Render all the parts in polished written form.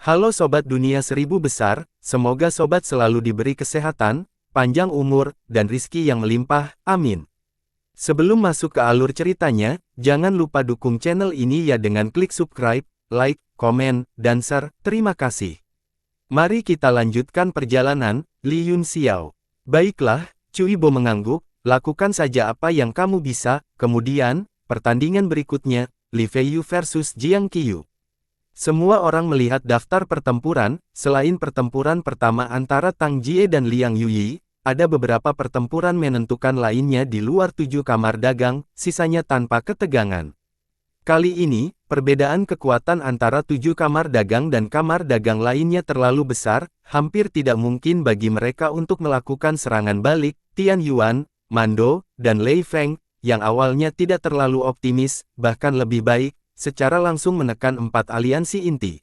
Halo Sobat Dunia Seribu Besar, semoga Sobat selalu diberi kesehatan, panjang umur, dan rizki yang melimpah, amin. Sebelum masuk ke alur ceritanya, jangan lupa dukung channel ini ya dengan klik subscribe, like, komen, dan share, terima kasih. Mari kita lanjutkan perjalanan, Li Yun Xiao. Baiklah, Cui Bo mengangguk, lakukan saja apa yang kamu bisa, kemudian, pertandingan berikutnya, Li Feiyu versus Jiang Qiyu. Semua orang melihat daftar pertempuran, selain pertempuran pertama antara Tang Jie dan Liang Yuyi, ada beberapa pertempuran menentukan lainnya di luar 7 kamar dagang, sisanya tanpa ketegangan. Kali ini, perbedaan kekuatan antara 7 kamar dagang dan kamar dagang lainnya terlalu besar, hampir tidak mungkin bagi mereka untuk melakukan serangan balik. Tian Yuan, Mando, dan Lei Feng, yang awalnya tidak terlalu optimis, bahkan lebih baik, secara langsung menekan 4 aliansi inti.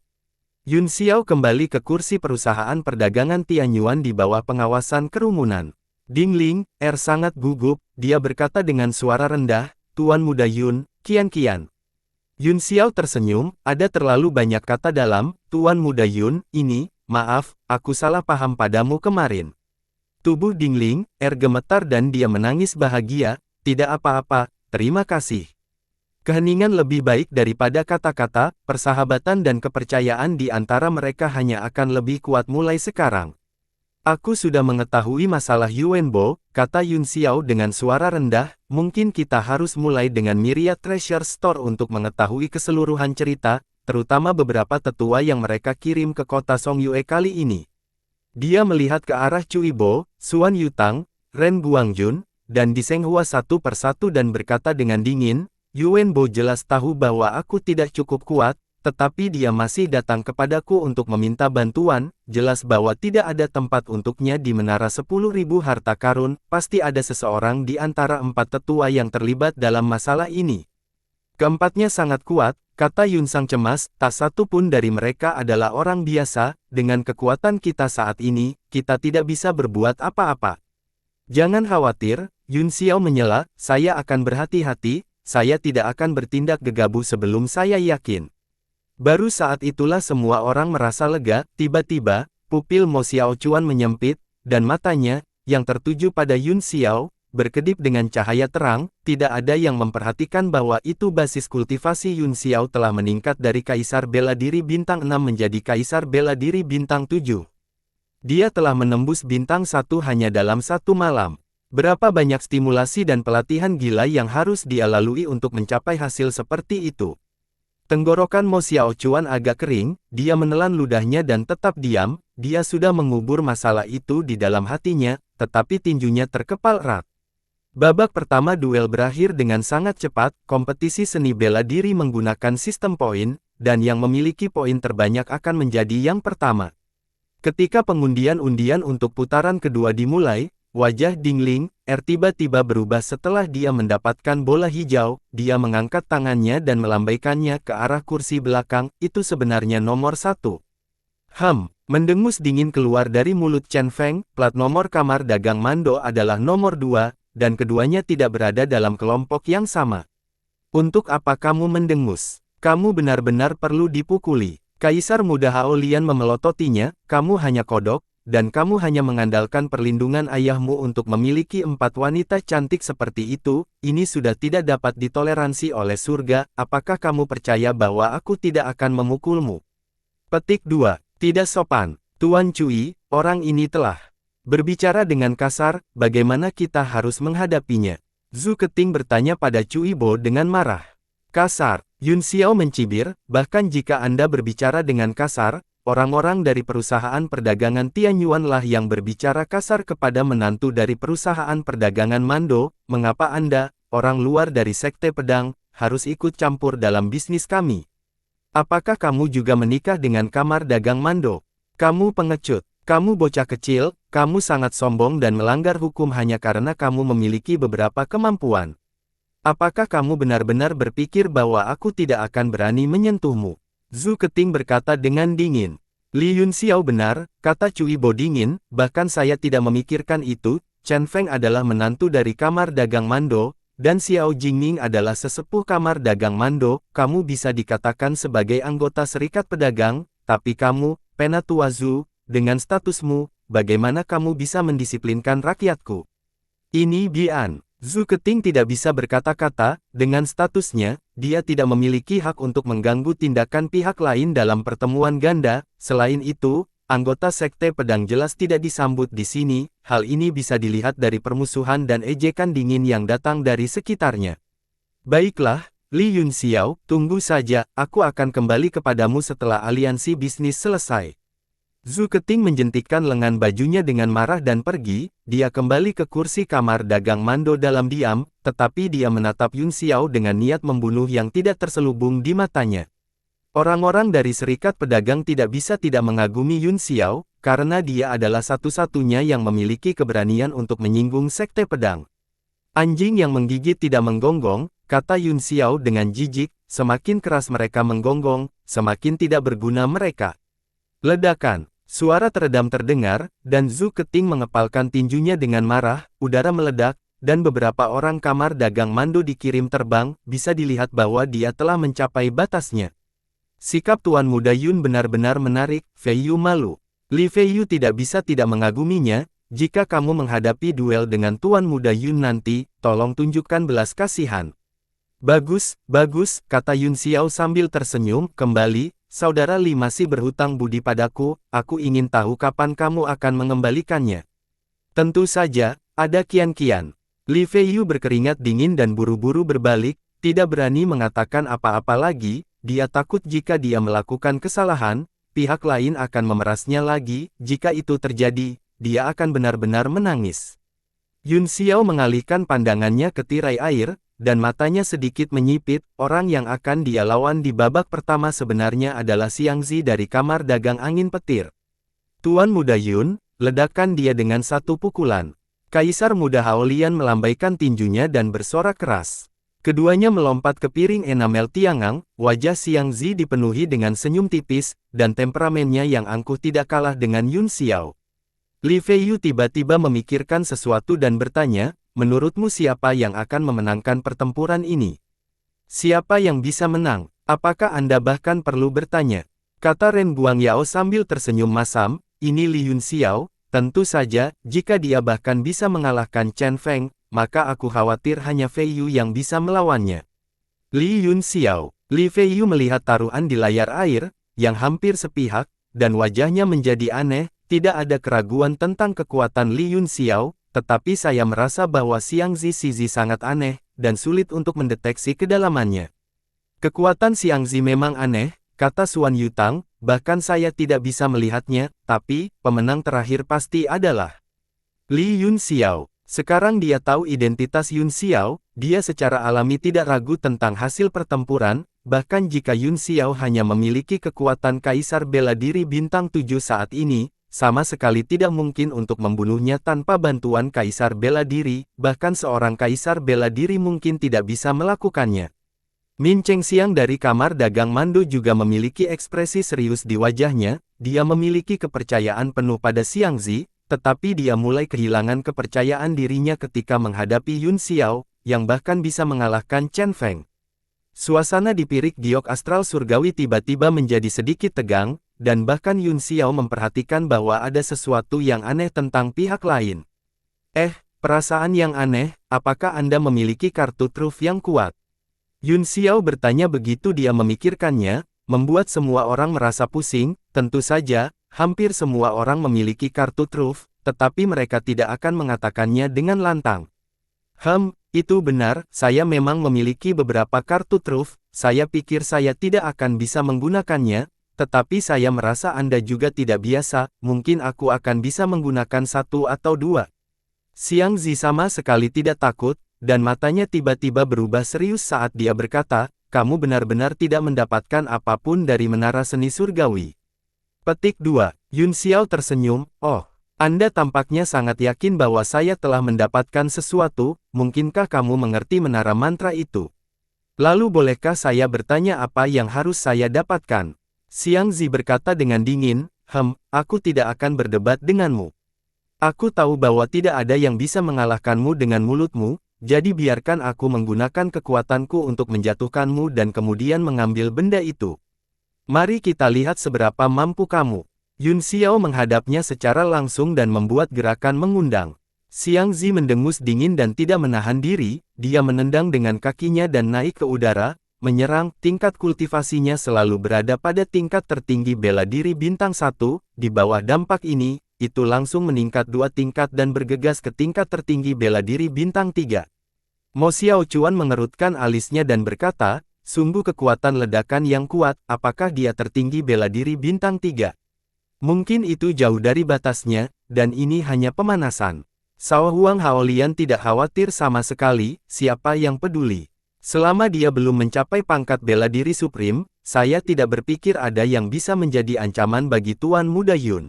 Yun Xiao kembali ke kursi perusahaan perdagangan Tian Yuan di bawah pengawasan kerumunan. Ding Ling, sangat gugup, dia berkata dengan suara rendah, "Tuan Muda Yun, kian-kian." Yun Xiao tersenyum, ada terlalu banyak kata dalam, "Tuan Muda Yun, ini, maaf, aku salah paham padamu kemarin." Tubuh Ding Ling, gemetar dan dia menangis bahagia, "Tidak apa-apa, terima kasih." Keheningan lebih baik daripada kata-kata, persahabatan dan kepercayaan di antara mereka hanya akan lebih kuat mulai sekarang. "Aku sudah mengetahui masalah Yuan Bo," kata Yun Xiao dengan suara rendah, "mungkin kita harus mulai dengan Myriad Treasure Store untuk mengetahui keseluruhan cerita, terutama beberapa tetua yang mereka kirim ke kota Songyue kali ini." Dia melihat ke arah Cui Bo, Xuan Yutang, Ren Guangjun, dan Di Senghua satu persatu dan berkata dengan dingin, "Yuan Bo jelas tahu bahwa aku tidak cukup kuat, tetapi dia masih datang kepadaku untuk meminta bantuan, jelas bahwa tidak ada tempat untuknya di menara 10.000 harta karun, pasti ada seseorang di antara 4 tetua yang terlibat dalam masalah ini. Keempatnya sangat kuat," kata Yun Sang cemas, "tak satu pun dari mereka adalah orang biasa, dengan kekuatan kita saat ini, kita tidak bisa berbuat apa-apa." "Jangan khawatir," Yun Xiao menyela, "saya akan berhati-hati, saya tidak akan bertindak gegabah sebelum saya yakin." Baru saat itulah semua orang merasa lega, tiba-tiba, pupil Mo Xiao Chuan menyempit, dan matanya, yang tertuju pada Yun Xiao, berkedip dengan cahaya terang, tidak ada yang memperhatikan bahwa itu basis kultivasi Yun Xiao telah meningkat dari Kaisar Bela Diri Bintang 6 menjadi Kaisar Bela Diri Bintang 7. Dia telah menembus Bintang 1 hanya dalam 1 malam. Berapa banyak stimulasi dan pelatihan gila yang harus dia lalui untuk mencapai hasil seperti itu. Tenggorokan Mo Xiao Chuan agak kering, dia menelan ludahnya dan tetap diam, dia sudah mengubur masalah itu di dalam hatinya, tetapi tinjunya terkepal erat. Babak pertama duel berakhir dengan sangat cepat, kompetisi seni bela diri menggunakan sistem poin, dan yang memiliki poin terbanyak akan menjadi yang pertama. Ketika pengundian undian untuk putaran kedua dimulai, wajah Ding Ling, tiba-tiba berubah setelah dia mendapatkan bola hijau, dia mengangkat tangannya dan melambaikannya ke arah kursi belakang, "Itu sebenarnya nomor 1. Mendengus dingin keluar dari mulut Chen Feng, plat nomor kamar dagang Mando adalah nomor 2, dan keduanya tidak berada dalam kelompok yang sama. Untuk apa kamu mendengus? Kamu benar-benar perlu dipukuli." Kaisar Muda Hao Lian memelototinya, "Kamu hanya kodok, dan kamu hanya mengandalkan perlindungan ayahmu untuk memiliki 4 wanita cantik seperti itu, ini sudah tidak dapat ditoleransi oleh surga, apakah kamu percaya bahwa aku tidak akan memukulmu?" Petik 2. Tidak sopan. Tuan Cui, orang ini telah berbicara dengan kasar, bagaimana kita harus menghadapinya? Zhu Keting bertanya pada Cui Bo dengan marah. "Kasar?" Yun Xiao mencibir, "Bahkan jika Anda berbicara dengan kasar, orang-orang dari perusahaan perdagangan Tian Yuan lah yang berbicara kasar kepada menantu dari perusahaan perdagangan Mando, mengapa Anda, orang luar dari sekte pedang, harus ikut campur dalam bisnis kami? Apakah kamu juga menikah dengan kamar dagang Mando? Kamu pengecut, kamu bocah kecil, kamu sangat sombong dan melanggar hukum hanya karena kamu memiliki beberapa kemampuan. Apakah kamu benar-benar berpikir bahwa aku tidak akan berani menyentuhmu?" Zhu Keting berkata dengan dingin. "Li Yun Xiao benar," kata Cui Bo dingin, "bahkan saya tidak memikirkan itu, Chen Feng adalah menantu dari kamar dagang Mando, dan Xiao Jingming adalah sesepuh kamar dagang Mando, kamu bisa dikatakan sebagai anggota serikat pedagang, tapi kamu, Penatua Zhu, dengan statusmu, bagaimana kamu bisa mendisiplinkan rakyatku? Ini Bian. Zhu Keting tidak bisa berkata-kata, dengan statusnya, dia tidak memiliki hak untuk mengganggu tindakan pihak lain dalam pertemuan ganda. Selain itu, anggota Sekte Pedang jelas tidak disambut di sini. Hal ini bisa dilihat dari permusuhan dan ejekan dingin yang datang dari sekitarnya. Baiklah, Li Yunxiao, tunggu saja, aku akan kembali kepadamu setelah aliansi bisnis selesai. Zhu Keting menjentikkan lengan bajunya dengan marah dan pergi. Dia kembali ke kursi kamar dagang Mando dalam diam, tetapi dia menatap Yunxiao dengan niat membunuh yang tidak terselubung di matanya. Orang-orang dari Serikat Pedagang tidak bisa tidak mengagumi Yunxiao, karena dia adalah satu-satunya yang memiliki keberanian untuk menyinggung Sekte Pedang. Anjing yang menggigit tidak menggonggong, kata Yunxiao dengan jijik, semakin keras mereka menggonggong, semakin tidak berguna mereka. Ledakan. Suara teredam terdengar, dan Zhu Keting mengepalkan tinjunya dengan marah, udara meledak, dan beberapa orang kamar dagang Mando dikirim terbang, bisa dilihat bahwa dia telah mencapai batasnya. Sikap Tuan Muda Yun benar-benar menarik, Fei Yu malu. Li Fei Yu tidak bisa tidak mengaguminya. Jika kamu menghadapi duel dengan Tuan Muda Yun nanti, tolong tunjukkan belas kasihan. Bagus, bagus, kata Yunxiao sambil tersenyum, kembali. Saudara Li masih berhutang budi padaku, aku ingin tahu kapan kamu akan mengembalikannya. Tentu saja, ada kian-kian. Li Fei Yu berkeringat dingin dan buru-buru berbalik, tidak berani mengatakan apa-apa lagi, dia takut jika dia melakukan kesalahan, pihak lain akan memerasnya lagi, jika itu terjadi, dia akan benar-benar menangis. Yunxiao mengalihkan pandangannya ke tirai air, dan matanya sedikit menyipit. Orang yang akan dia lawan di babak pertama sebenarnya adalah Xiangzi dari kamar dagang angin petir. Tuan Muda Yun, ledakan dia dengan satu pukulan. Kaisar Muda Haolian melambaikan tinjunya dan bersorak keras. Keduanya melompat ke piring enamel Tiangang, wajah Xiangzi dipenuhi dengan senyum tipis, dan temperamennya yang angkuh tidak kalah dengan Yunxiao. Li Fei Yu tiba-tiba memikirkan sesuatu dan bertanya, menurutmu siapa yang akan memenangkan pertempuran ini? Siapa yang bisa menang? Apakah Anda bahkan perlu bertanya? Kata Ren Guangyao sambil tersenyum masam, ini Li Yunxiao, tentu saja, jika dia bahkan bisa mengalahkan Chen Feng, maka aku khawatir hanya Fei Yu yang bisa melawannya. Li Yunxiao. Li Fei Yu melihat taruhan di layar air, yang hampir sepihak, dan wajahnya menjadi aneh, tidak ada keraguan tentang kekuatan Li Yunxiao, tetapi saya merasa bahwa Xiangzi Shizi sangat aneh, dan sulit untuk mendeteksi kedalamannya. Kekuatan Xiangzi memang aneh, kata Xuan Yutang, bahkan saya tidak bisa melihatnya, tapi, pemenang terakhir pasti adalah Li Yunxiao. Sekarang dia tahu identitas Yunxiao, dia secara alami tidak ragu tentang hasil pertempuran, bahkan jika Yunxiao hanya memiliki kekuatan Kaisar Bela Diri Bintang 7 saat ini, sama sekali tidak mungkin untuk membunuhnya tanpa bantuan Kaisar Bela Diri, bahkan seorang Kaisar Bela Diri mungkin tidak bisa melakukannya. Min Chengxiang dari kamar dagang Mando juga memiliki ekspresi serius di wajahnya, dia memiliki kepercayaan penuh pada Xiangzi, tetapi dia mulai kehilangan kepercayaan dirinya ketika menghadapi Yunxiao, yang bahkan bisa mengalahkan Chen Feng. Suasana di pirik giok astral surgawi tiba-tiba menjadi sedikit tegang, dan bahkan Yunxiao memperhatikan bahwa ada sesuatu yang aneh tentang pihak lain. Perasaan yang aneh, apakah Anda memiliki kartu truf yang kuat? Yunxiao bertanya begitu dia memikirkannya, membuat semua orang merasa pusing. Tentu saja, hampir semua orang memiliki kartu truf, tetapi mereka tidak akan mengatakannya dengan lantang. Itu benar, saya memang memiliki beberapa kartu truf, saya pikir saya tidak akan bisa menggunakannya, tetapi saya merasa Anda juga tidak biasa, mungkin aku akan bisa menggunakan satu atau dua. Xiangzi sama sekali tidak takut, dan matanya tiba-tiba berubah serius saat dia berkata, kamu benar-benar tidak mendapatkan apapun dari menara seni surgawi. Petik 2. Yunxiao tersenyum, Anda tampaknya sangat yakin bahwa saya telah mendapatkan sesuatu, mungkinkah kamu mengerti menara mantra itu? Lalu bolehkah saya bertanya apa yang harus saya dapatkan? Xiangzi berkata dengan dingin, aku tidak akan berdebat denganmu. Aku tahu bahwa tidak ada yang bisa mengalahkanmu dengan mulutmu, jadi biarkan aku menggunakan kekuatanku untuk menjatuhkanmu dan kemudian mengambil benda itu. Mari kita lihat seberapa mampu kamu. Yun Xiao menghadapnya secara langsung dan membuat gerakan mengundang. Xiang Zi mendengus dingin dan tidak menahan diri, dia menendang dengan kakinya dan naik ke udara, menyerang. Tingkat kultivasinya selalu berada pada tingkat tertinggi bela diri bintang 1, di bawah dampak ini, itu langsung meningkat 2 tingkat dan bergegas ke tingkat tertinggi bela diri bintang 3. Mo Xiaochuan mengerutkan alisnya dan berkata, sungguh kekuatan ledakan yang kuat, apakah dia tertinggi bela diri bintang 3? Mungkin itu jauh dari batasnya, dan ini hanya pemanasan. Cao Huang Haolian tidak khawatir sama sekali, siapa yang peduli. Selama dia belum mencapai pangkat bela diri Supreme, saya tidak berpikir ada yang bisa menjadi ancaman bagi Tuan Muda Yun.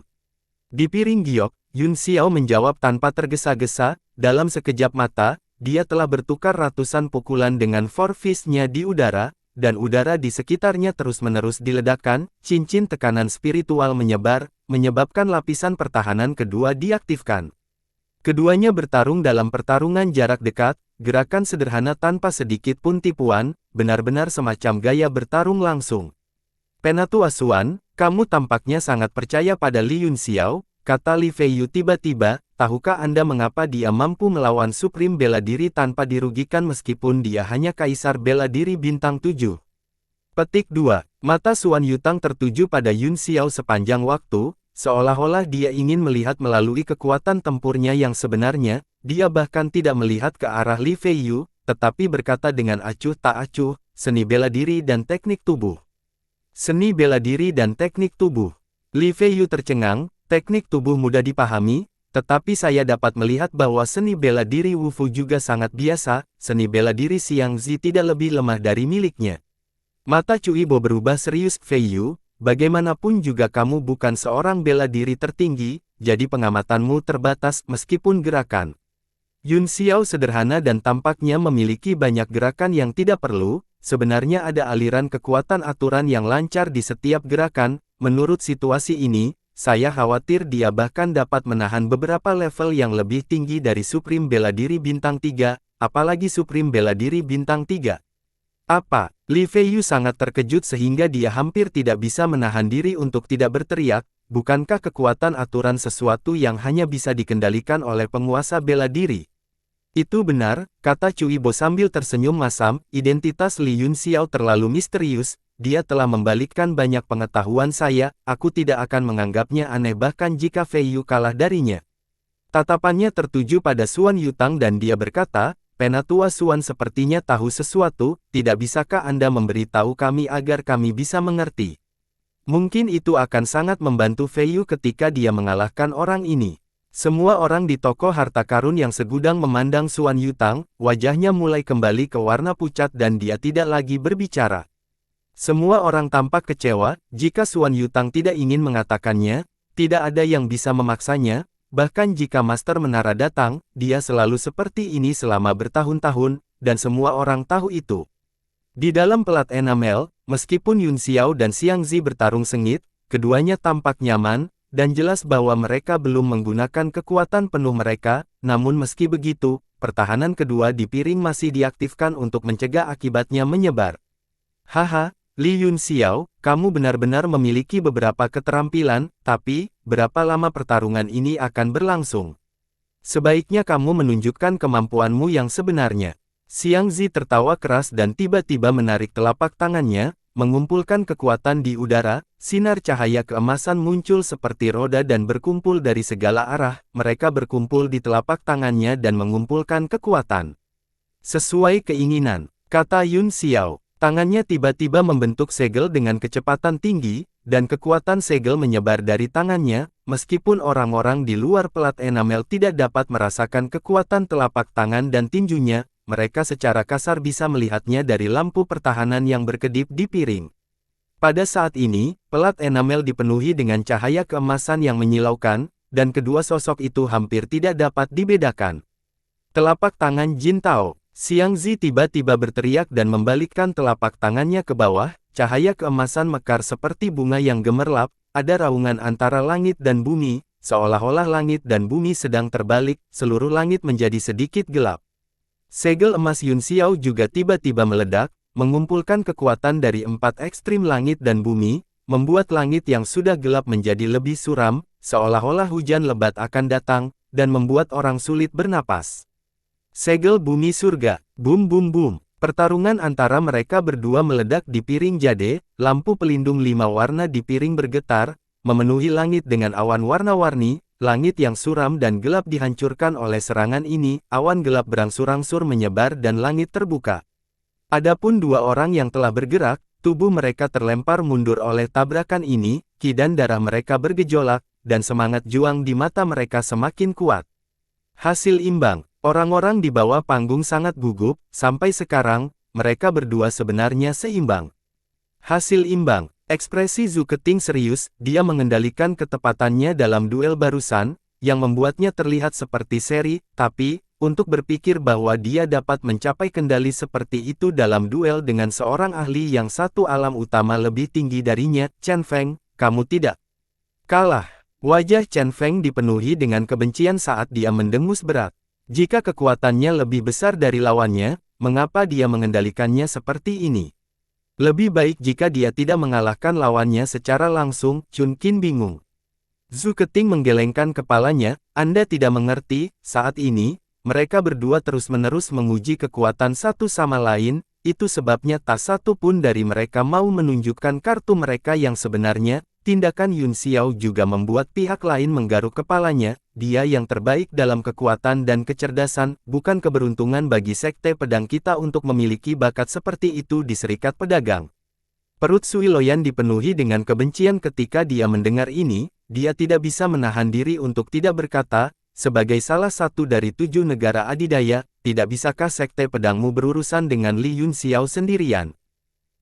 Di piring giok, Yun Xiao menjawab tanpa tergesa-gesa, dalam sekejap mata, dia telah bertukar ratusan pukulan dengan four fist-nya di udara, dan udara di sekitarnya terus-menerus diledakkan, cincin tekanan spiritual menyebar, menyebabkan lapisan pertahanan kedua diaktifkan. Keduanya bertarung dalam pertarungan jarak dekat, gerakan sederhana tanpa sedikit pun tipuan, benar-benar semacam gaya bertarung langsung. Penatu Asuan, kamu tampaknya sangat percaya pada Li Yun Xiao, kata Li Feiyu tiba-tiba. Tahukah Anda mengapa dia mampu melawan Supreme bela diri tanpa dirugikan meskipun dia hanya kaisar bela diri bintang 7? Petik 2. Mata Suan Yutang tertuju pada Yun Xiao sepanjang waktu, seolah-olah dia ingin melihat melalui kekuatan tempurnya yang sebenarnya, dia bahkan tidak melihat ke arah Li Feiyu, tetapi berkata dengan acuh tak acuh, seni bela diri dan teknik tubuh. Seni bela diri dan teknik tubuh. Li Feiyu tercengang, teknik tubuh mudah dipahami, tetapi saya dapat melihat bahwa seni bela diri Wufu juga sangat biasa, seni bela diri Xiang Zi tidak lebih lemah dari miliknya. Mata Cui Bo berubah serius, Feiyu, bagaimanapun juga kamu bukan seorang bela diri tertinggi, jadi pengamatanmu terbatas meskipun gerakan Yun Xiao sederhana dan tampaknya memiliki banyak gerakan yang tidak perlu, sebenarnya ada aliran kekuatan aturan yang lancar di setiap gerakan, menurut situasi ini, saya khawatir dia bahkan dapat menahan beberapa level yang lebih tinggi dari Supreme Bela Diri Bintang 3, apalagi Supreme Bela Diri Bintang 3. Apa? Li Feiyu sangat terkejut sehingga dia hampir tidak bisa menahan diri untuk tidak berteriak, bukankah kekuatan aturan sesuatu yang hanya bisa dikendalikan oleh penguasa bela diri? Itu benar, kata Cui Bo sambil tersenyum masam, identitas Li Yun Xiao terlalu misterius. Dia telah membalikkan banyak pengetahuan saya, aku tidak akan menganggapnya aneh bahkan jika Feiyu kalah darinya. Tatapannya tertuju pada Suan Yutang dan dia berkata, Penatua Suan sepertinya tahu sesuatu, tidak bisakah Anda memberitahu kami agar kami bisa mengerti? Mungkin itu akan sangat membantu Feiyu ketika dia mengalahkan orang ini. Semua orang di toko harta karun yang segudang memandang Suan Yutang, wajahnya mulai kembali ke warna pucat dan dia tidak lagi berbicara. Semua orang tampak kecewa, jika Suan Yutang tidak ingin mengatakannya, tidak ada yang bisa memaksanya, bahkan jika Master Menara datang, dia selalu seperti ini selama bertahun-tahun, dan semua orang tahu itu. Di dalam pelat enamel, meskipun Yun Xiao dan Xiang Zi bertarung sengit, keduanya tampak nyaman, dan jelas bahwa mereka belum menggunakan kekuatan penuh mereka, namun meski begitu, pertahanan kedua di piring masih diaktifkan untuk mencegah akibatnya menyebar. Haha. Li Yun Xiao, kamu benar-benar memiliki beberapa keterampilan, tapi, berapa lama pertarungan ini akan berlangsung? Sebaiknya kamu menunjukkan kemampuanmu yang sebenarnya. Xiang Zi tertawa keras dan tiba-tiba menarik telapak tangannya, mengumpulkan kekuatan di udara, sinar cahaya keemasan muncul seperti roda dan berkumpul dari segala arah, mereka berkumpul di telapak tangannya dan mengumpulkan kekuatan. Sesuai keinginan, kata Yun Xiao. Tangannya tiba-tiba membentuk segel dengan kecepatan tinggi, dan kekuatan segel menyebar dari tangannya, meskipun orang-orang di luar pelat enamel tidak dapat merasakan kekuatan telapak tangan dan tinjunya, mereka secara kasar bisa melihatnya dari lampu pertahanan yang berkedip di piring. Pada saat ini, pelat enamel dipenuhi dengan cahaya keemasan yang menyilaukan, dan kedua sosok itu hampir tidak dapat dibedakan. Telapak tangan Jin Tao. Xiang Zi tiba-tiba berteriak dan membalikkan telapak tangannya ke bawah, cahaya keemasan mekar seperti bunga yang gemerlap, ada raungan antara langit dan bumi, seolah-olah langit dan bumi sedang terbalik, seluruh langit menjadi sedikit gelap. Segel emas Yun Xiao juga tiba-tiba meledak, mengumpulkan kekuatan dari 4 ekstrim langit dan bumi, membuat langit yang sudah gelap menjadi lebih suram, seolah-olah hujan lebat akan datang, dan membuat orang sulit bernapas. Segel bumi surga, boom boom boom. Pertarungan antara mereka berdua meledak di piring jade, lampu pelindung 5 warna di piring bergetar, memenuhi langit dengan awan warna-warni, langit yang suram dan gelap dihancurkan oleh serangan ini, awan gelap berangsur-angsur menyebar dan langit terbuka. Adapun 2 orang yang telah bergerak, tubuh mereka terlempar mundur oleh tabrakan ini, ki dan darah mereka bergejolak, dan semangat juang di mata mereka semakin kuat. Hasil imbang, orang-orang di bawah panggung sangat gugup, sampai sekarang, mereka berdua sebenarnya seimbang. Hasil imbang, ekspresi Zhu Keting serius, dia mengendalikan ketepatannya dalam duel barusan, yang membuatnya terlihat seperti seri, tapi, untuk berpikir bahwa dia dapat mencapai kendali seperti itu dalam duel dengan seorang ahli yang satu alam utama lebih tinggi darinya, Chen Feng, kamu tidak kalah. Wajah Chen Feng dipenuhi dengan kebencian saat dia mendengus berat. Jika kekuatannya lebih besar dari lawannya, mengapa dia mengendalikannya seperti ini? Lebih baik jika dia tidak mengalahkan lawannya secara langsung, Chun Qin bingung. Zhu Keting menggelengkan kepalanya, Anda tidak mengerti, saat ini, mereka berdua terus-menerus menguji kekuatan satu sama lain, itu sebabnya tak satu pun dari mereka mau menunjukkan kartu mereka yang sebenarnya. Tindakan Yun Xiao juga membuat pihak lain menggaruk kepalanya, dia yang terbaik dalam kekuatan dan kecerdasan, bukan keberuntungan bagi sekte pedang kita untuk memiliki bakat seperti itu di Serikat Pedagang. Perut Sui Loyan dipenuhi dengan kebencian ketika dia mendengar ini, dia tidak bisa menahan diri untuk tidak berkata, sebagai salah satu dari 7 negara adidaya, tidak bisakah sekte pedangmu berurusan dengan Li Yun Xiao sendirian?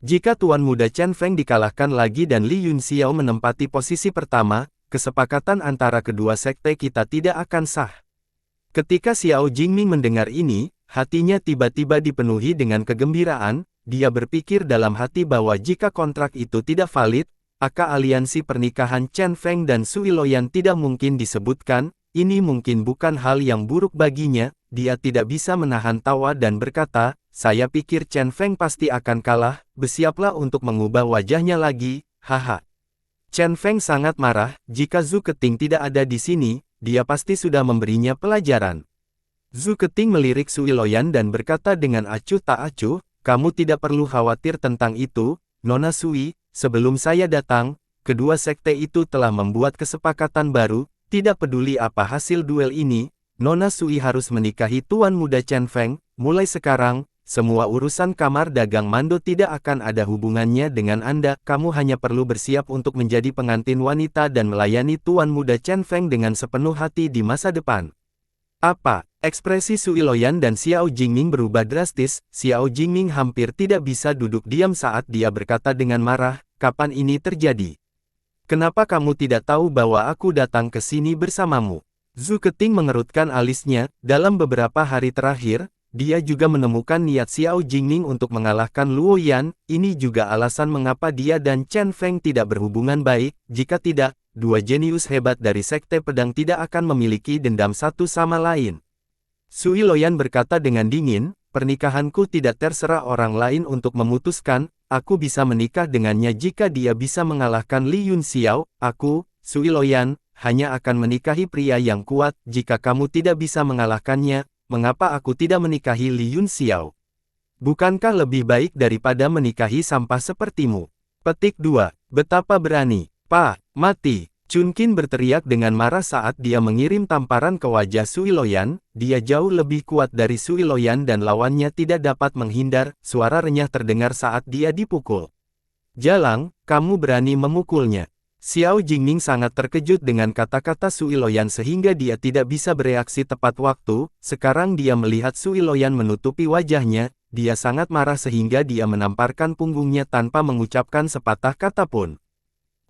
Jika Tuan Muda Chen Feng dikalahkan lagi dan Li Yun Xiao menempati posisi pertama, kesepakatan antara kedua sekte kita tidak akan sah. Ketika Xiao Jingming mendengar ini, hatinya tiba-tiba dipenuhi dengan kegembiraan, dia berpikir dalam hati bahwa jika kontrak itu tidak valid, maka aliansi pernikahan Chen Feng dan Sui Loyan tidak mungkin disebutkan, ini mungkin bukan hal yang buruk baginya, dia tidak bisa menahan tawa dan berkata, saya pikir Chen Feng pasti akan kalah, bersiaplah untuk mengubah wajahnya lagi, haha. Chen Feng sangat marah, jika Zhu Keting tidak ada di sini, dia pasti sudah memberinya pelajaran. Zhu Keting melirik Sui Loyan dan berkata dengan acuh tak acuh, kamu tidak perlu khawatir tentang itu, Nona Sui, sebelum saya datang, kedua sekte itu telah membuat kesepakatan baru, tidak peduli apa hasil duel ini, Nona Sui harus menikahi Tuan Muda Chen Feng, mulai sekarang, semua urusan kamar dagang Mando tidak akan ada hubungannya dengan Anda, kamu hanya perlu bersiap untuk menjadi pengantin wanita dan melayani Tuan Muda Chen Feng dengan sepenuh hati di masa depan. Apa? Ekspresi Sui Loyan dan Xiao Jingming berubah drastis, Xiao Jingming hampir tidak bisa duduk diam saat dia berkata dengan marah, kapan ini terjadi? Kenapa kamu tidak tahu bahwa aku datang ke sini bersamamu? Zhu Keting mengerutkan alisnya, dalam beberapa hari terakhir, dia juga menemukan niat Xiao Jingming untuk mengalahkan Luo Yan, ini juga alasan mengapa dia dan Chen Feng tidak berhubungan baik, jika tidak, dua jenius hebat dari sekte pedang tidak akan memiliki dendam satu sama lain. Sui Loyan berkata dengan dingin, pernikahanku tidak terserah orang lain untuk memutuskan, aku bisa menikah dengannya jika dia bisa mengalahkan Li Yun Xiao, aku, Sui Loyan, hanya akan menikahi pria yang kuat, jika kamu tidak bisa mengalahkannya, mengapa aku tidak menikahi Li Yun Xiao? Bukankah lebih baik daripada menikahi sampah sepertimu? Petik 2. Betapa berani. Pak, mati. Chun Qin berteriak dengan marah saat dia mengirim tamparan ke wajah Sui Loyan, dia jauh lebih kuat dari Sui Loyan dan lawannya tidak dapat menghindar, suara renyah terdengar saat dia dipukul. Jalang, kamu berani memukulnya. Xiao Jingming sangat terkejut dengan kata-kata Sui Loyan sehingga dia tidak bisa bereaksi tepat waktu, sekarang dia melihat Sui Loyan menutupi wajahnya, dia sangat marah sehingga dia menamparkan punggungnya tanpa mengucapkan sepatah kata pun.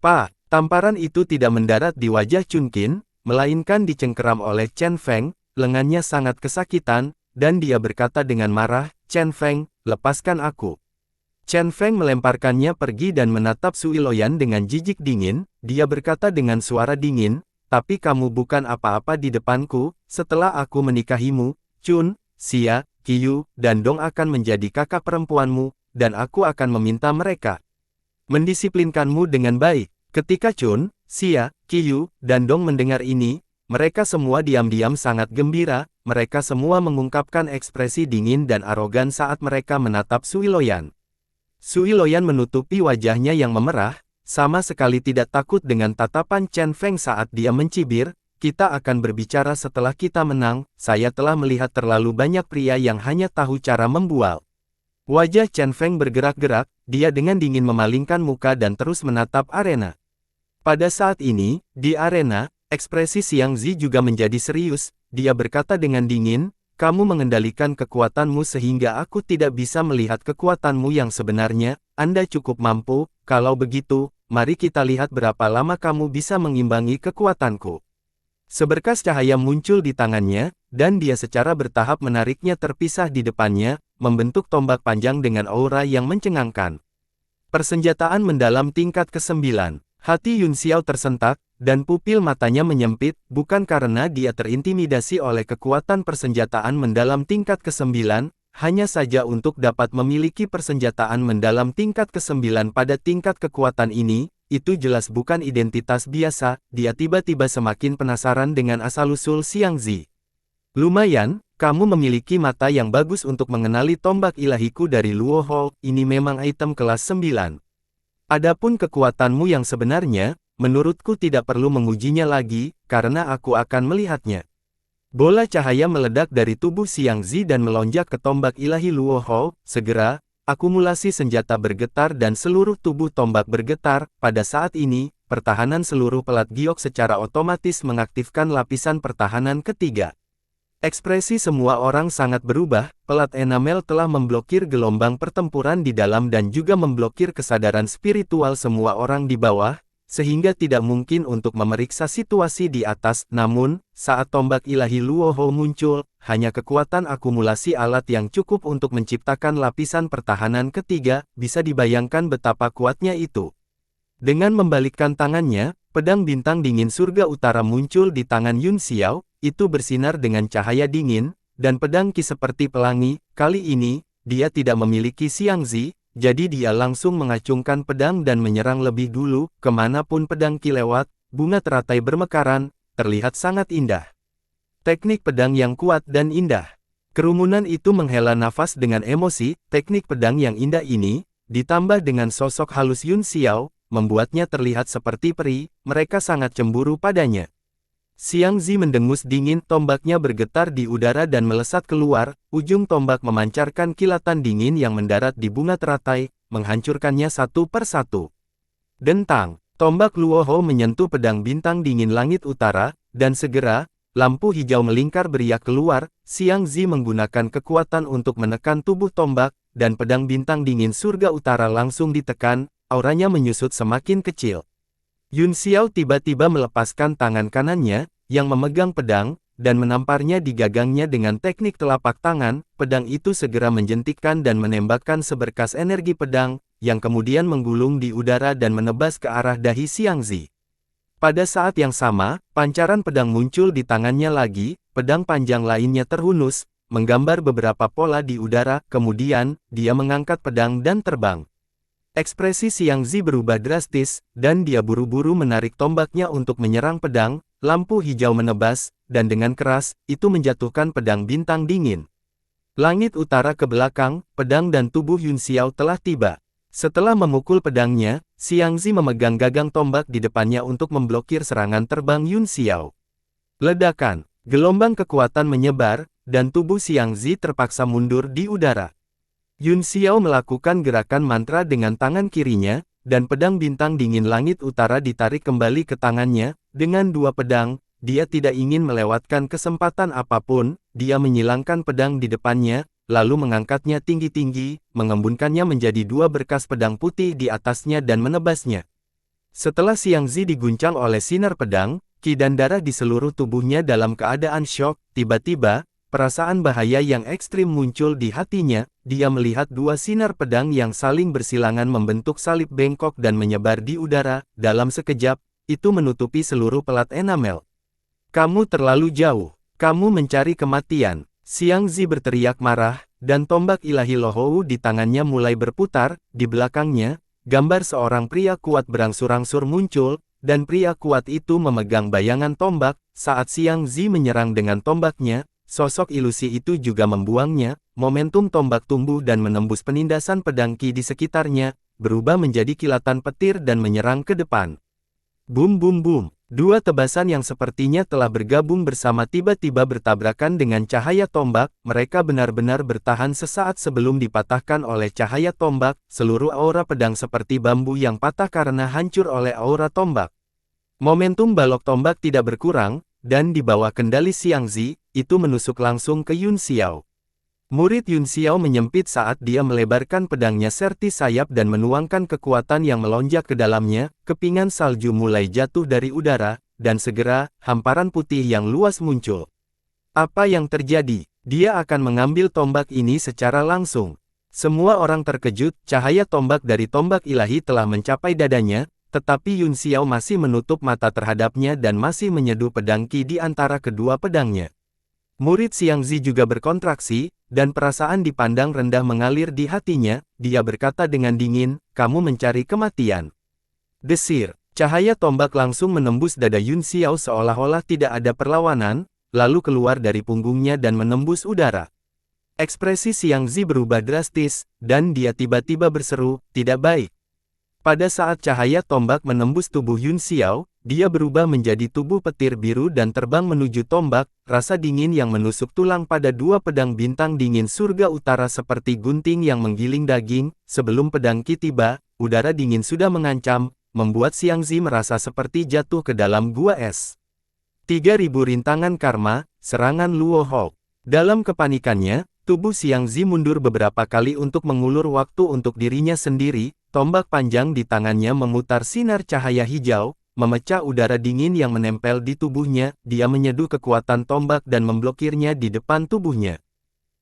Pak! Tamparan itu tidak mendarat di wajah Chun Qin, melainkan dicengkeram oleh Chen Feng, lengannya sangat kesakitan, dan dia berkata dengan marah, Chen Feng, lepaskan aku. Chen Feng melemparkannya pergi dan menatap Sui Loyan dengan jijik dingin, dia berkata dengan suara dingin, tapi kamu bukan apa-apa di depanku, setelah aku menikahimu, Chun, Xia, Qiyu, dan Dong akan menjadi kakak perempuanmu, dan aku akan meminta mereka mendisiplinkanmu dengan baik. Ketika Chun, Xia, Qiyu, dan Dong mendengar ini, mereka semua diam-diam sangat gembira, mereka semua mengungkapkan ekspresi dingin dan arogan saat mereka menatap Sui Loyan. Sui Loyan menutupi wajahnya yang memerah, sama sekali tidak takut dengan tatapan Chen Feng saat dia mencibir, kita akan berbicara setelah kita menang, saya telah melihat terlalu banyak pria yang hanya tahu cara membual. Wajah Chen Feng bergerak-gerak, dia dengan dingin memalingkan muka dan terus menatap arena. Pada saat ini, di arena, ekspresi Xiang Zi juga menjadi serius, dia berkata dengan dingin, kamu mengendalikan kekuatanmu sehingga aku tidak bisa melihat kekuatanmu yang sebenarnya, Anda cukup mampu, kalau begitu, mari kita lihat berapa lama kamu bisa mengimbangi kekuatanku. Seberkas cahaya muncul di tangannya, dan dia secara bertahap menariknya terpisah di depannya, membentuk tombak panjang dengan aura yang mencengangkan. Persenjataan mendalam tingkat ke-9. Hati Yun Xiao tersentak, dan pupil matanya menyempit, bukan karena dia terintimidasi oleh kekuatan persenjataan mendalam tingkat ke-9, hanya saja untuk dapat memiliki persenjataan mendalam tingkat ke-9 pada tingkat kekuatan ini, itu jelas bukan identitas biasa, dia tiba-tiba semakin penasaran dengan asal-usul Xiang Zi. Lumayan, kamu memiliki mata yang bagus untuk mengenali tombak ilahiku dari Luo Hou, ini memang item kelas 9. Adapun kekuatanmu yang sebenarnya, menurutku tidak perlu mengujinya lagi, karena aku akan melihatnya. Bola cahaya meledak dari tubuh Xiang Zi dan melonjak ke tombak ilahi Luo Hou, segera, akumulasi senjata bergetar dan seluruh tubuh tombak bergetar, pada saat ini, pertahanan seluruh pelat giok secara otomatis mengaktifkan lapisan pertahanan ketiga. Ekspresi semua orang sangat berubah, pelat enamel telah memblokir gelombang pertempuran di dalam dan juga memblokir kesadaran spiritual semua orang di bawah, sehingga tidak mungkin untuk memeriksa situasi di atas. Namun, saat tombak ilahi Luo Hou muncul, hanya kekuatan akumulasi alat yang cukup untuk menciptakan lapisan pertahanan ketiga, bisa dibayangkan betapa kuatnya itu. Dengan membalikkan tangannya, pedang bintang dingin surga utara muncul di tangan Yun Xiao, itu bersinar dengan cahaya dingin, dan pedang Qi seperti pelangi, kali ini, dia tidak memiliki Xiang Zi, jadi dia langsung mengacungkan pedang dan menyerang lebih dulu, kemanapun pedang Qi lewat, bunga teratai bermekaran, terlihat sangat indah. Teknik pedang yang kuat dan indah. Kerumunan itu menghela nafas dengan emosi, teknik pedang yang indah ini, ditambah dengan sosok halus Yun Xiao, membuatnya terlihat seperti peri, mereka sangat cemburu padanya. Xiang Zi mendengus dingin, tombaknya bergetar di udara dan melesat keluar, ujung tombak memancarkan kilatan dingin yang mendarat di bunga teratai, menghancurkannya satu persatu. Dentang, tombak Luo Hou menyentuh pedang bintang dingin langit utara, dan segera, lampu hijau melingkar beriak keluar, Xiang Zi menggunakan kekuatan untuk menekan tubuh tombak, dan pedang bintang dingin surga utara langsung ditekan, auranya menyusut semakin kecil. Yun Xiao tiba-tiba melepaskan tangan kanannya, yang memegang pedang, dan menamparnya di gagangnya dengan teknik telapak tangan, pedang itu segera menjentikkan dan menembakkan seberkas energi pedang, yang kemudian menggulung di udara dan menebas ke arah dahi Xiang Zi. Pada saat yang sama, pancaran pedang muncul di tangannya lagi, pedang panjang lainnya terhunus, menggambar beberapa pola di udara, kemudian, dia mengangkat pedang dan terbang. Ekspresi Xiang Zi berubah drastis, dan dia buru-buru menarik tombaknya untuk menyerang pedang, lampu hijau menebas, dan dengan keras, itu menjatuhkan pedang bintang dingin. Langit utara ke belakang, pedang dan tubuh Yun Xiao telah tiba. Setelah memukul pedangnya, Xiang Zi memegang gagang tombak di depannya untuk memblokir serangan terbang Yun Xiao. Ledakan, gelombang kekuatan menyebar, dan tubuh Xiang Zi terpaksa mundur di udara. Yun Xiao melakukan gerakan mantra dengan tangan kirinya, dan pedang bintang dingin langit utara ditarik kembali ke tangannya. Dengan dua pedang, dia tidak ingin melewatkan kesempatan apapun, dia menyilangkan pedang di depannya, lalu mengangkatnya tinggi-tinggi, mengembunkannya menjadi dua berkas pedang putih di atasnya dan menebasnya. Setelah Xiang Zi diguncang oleh sinar pedang, Qi dan darah di seluruh tubuhnya dalam keadaan syok, tiba-tiba, perasaan bahaya yang ekstrim muncul di hatinya, dia melihat dua sinar pedang yang saling bersilangan membentuk salib bengkok dan menyebar di udara, dalam sekejap, itu menutupi seluruh pelat enamel. Kamu terlalu jauh, kamu mencari kematian. Xiang Zi berteriak marah, dan tombak ilahi Lohou di tangannya mulai berputar. Di belakangnya, gambar seorang pria kuat berangsur-angsur muncul, dan pria kuat itu memegang bayangan tombak. Saat Xiang Zi menyerang dengan tombaknya, sosok ilusi itu juga membuangnya. Momentum tombak tumbuh dan menembus penindasan pedang Qi di sekitarnya, berubah menjadi kilatan petir dan menyerang ke depan. Bum bum bum. Dua tebasan yang sepertinya telah bergabung bersama tiba-tiba bertabrakan dengan cahaya tombak. Mereka benar-benar bertahan sesaat sebelum dipatahkan oleh cahaya tombak. Seluruh aura pedang seperti bambu yang patah karena hancur oleh aura tombak. Momentum balok tombak tidak berkurang, dan di bawah kendali Xiang Zi, itu menusuk langsung ke Yun Xiao. Murid Yun Xiao menyempit saat dia melebarkan pedangnya serti sayap dan menuangkan kekuatan yang melonjak ke dalamnya. Kepingan salju mulai jatuh dari udara, dan segera, hamparan putih yang luas muncul. Apa yang terjadi? Dia akan mengambil tombak ini secara langsung. Semua orang terkejut, cahaya tombak dari tombak ilahi telah mencapai dadanya, tetapi Yun Xiao masih menutup mata terhadapnya dan masih menyeduh pedang Qi di antara kedua pedangnya. Murid Xiang Zi juga berkontraksi, dan perasaan dipandang rendah mengalir di hatinya. Dia berkata dengan dingin, "Kamu mencari kematian." Desir, cahaya tombak langsung menembus dada Yun Xiao seolah-olah tidak ada perlawanan, lalu keluar dari punggungnya dan menembus udara. Ekspresi Xiang Zi berubah drastis, dan dia tiba-tiba berseru, "Tidak baik." Pada saat cahaya tombak menembus tubuh Yun Xiao, dia berubah menjadi tubuh petir biru dan terbang menuju tombak. Rasa dingin yang menusuk tulang pada dua pedang bintang dingin surga utara seperti gunting yang menggiling daging. Sebelum pedang Qi tiba, udara dingin sudah mengancam, membuat Xiang Zi merasa seperti jatuh ke dalam gua es. 3000 rintangan karma, serangan Luo Hou. Dalam kepanikannya, tubuh Xiang Zi mundur beberapa kali untuk mengulur waktu untuk dirinya sendiri. Tombak panjang di tangannya memutar sinar cahaya hijau, memecah udara dingin yang menempel di tubuhnya. Dia menyeduh kekuatan tombak dan memblokirnya di depan tubuhnya.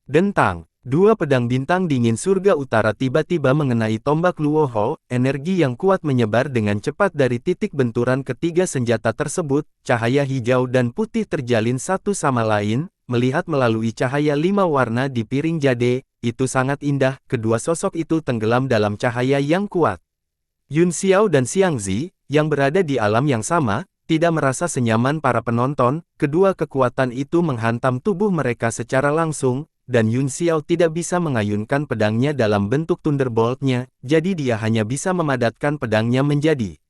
Dentang, dua pedang bintang dingin surga utara tiba-tiba mengenai tombak Luo Hou. Energi yang kuat menyebar dengan cepat dari titik benturan ketiga senjata tersebut. Cahaya hijau dan putih terjalin satu sama lain. Melihat melalui cahaya 5 warna di piring jade, itu sangat indah. Kedua sosok itu tenggelam dalam cahaya yang kuat. Yun Xiao dan Xiang Zi, yang berada di alam yang sama, tidak merasa senyaman para penonton. Kedua kekuatan itu menghantam tubuh mereka secara langsung, dan Yun Xiao tidak bisa mengayunkan pedangnya dalam bentuk Thunderbolt-nya, jadi dia hanya bisa memadatkan pedangnya menjadi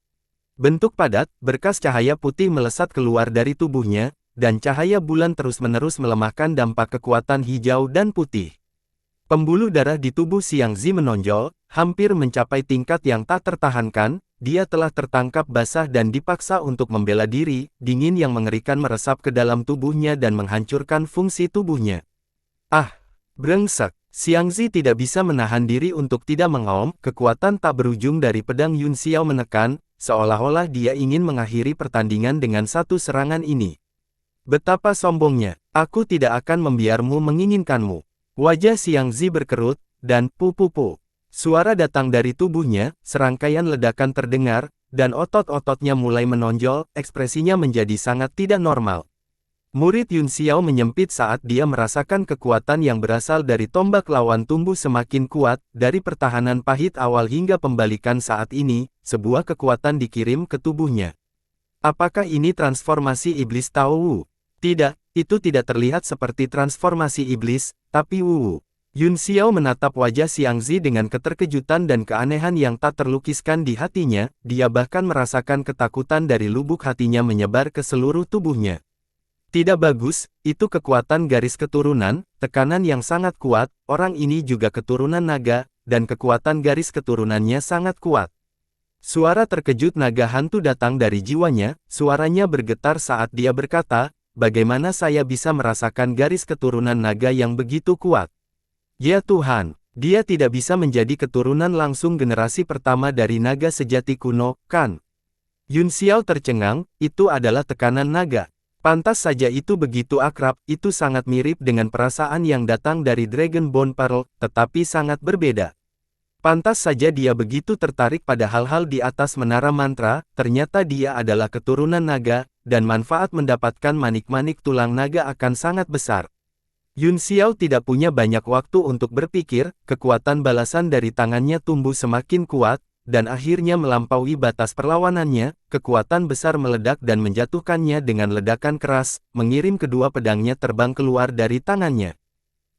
bentuk padat. Berkas cahaya putih melesat keluar dari tubuhnya, dan cahaya bulan terus-menerus melemahkan dampak kekuatan hijau dan putih. Pembuluh darah di tubuh Xiang Zi menonjol, hampir mencapai tingkat yang tak tertahankan. Dia telah tertangkap basah dan dipaksa untuk membela diri. Dingin yang mengerikan meresap ke dalam tubuhnya dan menghancurkan fungsi tubuhnya. Ah! Brengsek! Xiang Zi tidak bisa menahan diri untuk tidak mengaum. Kekuatan tak berujung dari pedang Yun Xiao menekan, seolah-olah dia ingin mengakhiri pertandingan dengan satu serangan ini. Betapa sombongnya, aku tidak akan membiarmu menginginkanmu. Wajah Xiang Zi berkerut, dan pu-pu-pu. Suara datang dari tubuhnya, serangkaian ledakan terdengar, dan otot-ototnya mulai menonjol. Ekspresinya menjadi sangat tidak normal. Murid Yun Xiao menyempit saat dia merasakan kekuatan yang berasal dari tombak lawan tumbuh semakin kuat. Dari pertahanan pahit awal hingga pembalikan saat ini, sebuah kekuatan dikirim ke tubuhnya. Apakah ini transformasi iblis Tao Wu? Tidak, itu tidak terlihat seperti transformasi iblis, tapi Wu. Yun Xiao menatap wajah Xiang Zi dengan keterkejutan dan keanehan yang tak terlukiskan di hatinya. Dia bahkan merasakan ketakutan dari lubuk hatinya menyebar ke seluruh tubuhnya. Tidak bagus, itu kekuatan garis keturunan, tekanan yang sangat kuat. Orang ini juga keturunan naga, dan kekuatan garis keturunannya sangat kuat. Suara terkejut naga hantu datang dari jiwanya. Suaranya bergetar saat dia berkata, "Bagaimana saya bisa merasakan garis keturunan naga yang begitu kuat? Ya Tuhan, dia tidak bisa menjadi keturunan langsung generasi pertama dari naga sejati kuno, kan?" Yun Xiao tercengang, itu adalah tekanan naga. Pantas saja itu begitu akrab. Itu sangat mirip dengan perasaan yang datang dari Dragon Bone Pearl, tetapi sangat berbeda. Pantas saja dia begitu tertarik pada hal-hal di atas menara mantra. Ternyata dia adalah keturunan naga, dan manfaat mendapatkan manik-manik tulang naga akan sangat besar. Yun Xiao tidak punya banyak waktu untuk berpikir, kekuatan balasan dari tangannya tumbuh semakin kuat, dan akhirnya melampaui batas perlawanannya, kekuatan besar meledak dan menjatuhkannya dengan ledakan keras, mengirim kedua pedangnya terbang keluar dari tangannya.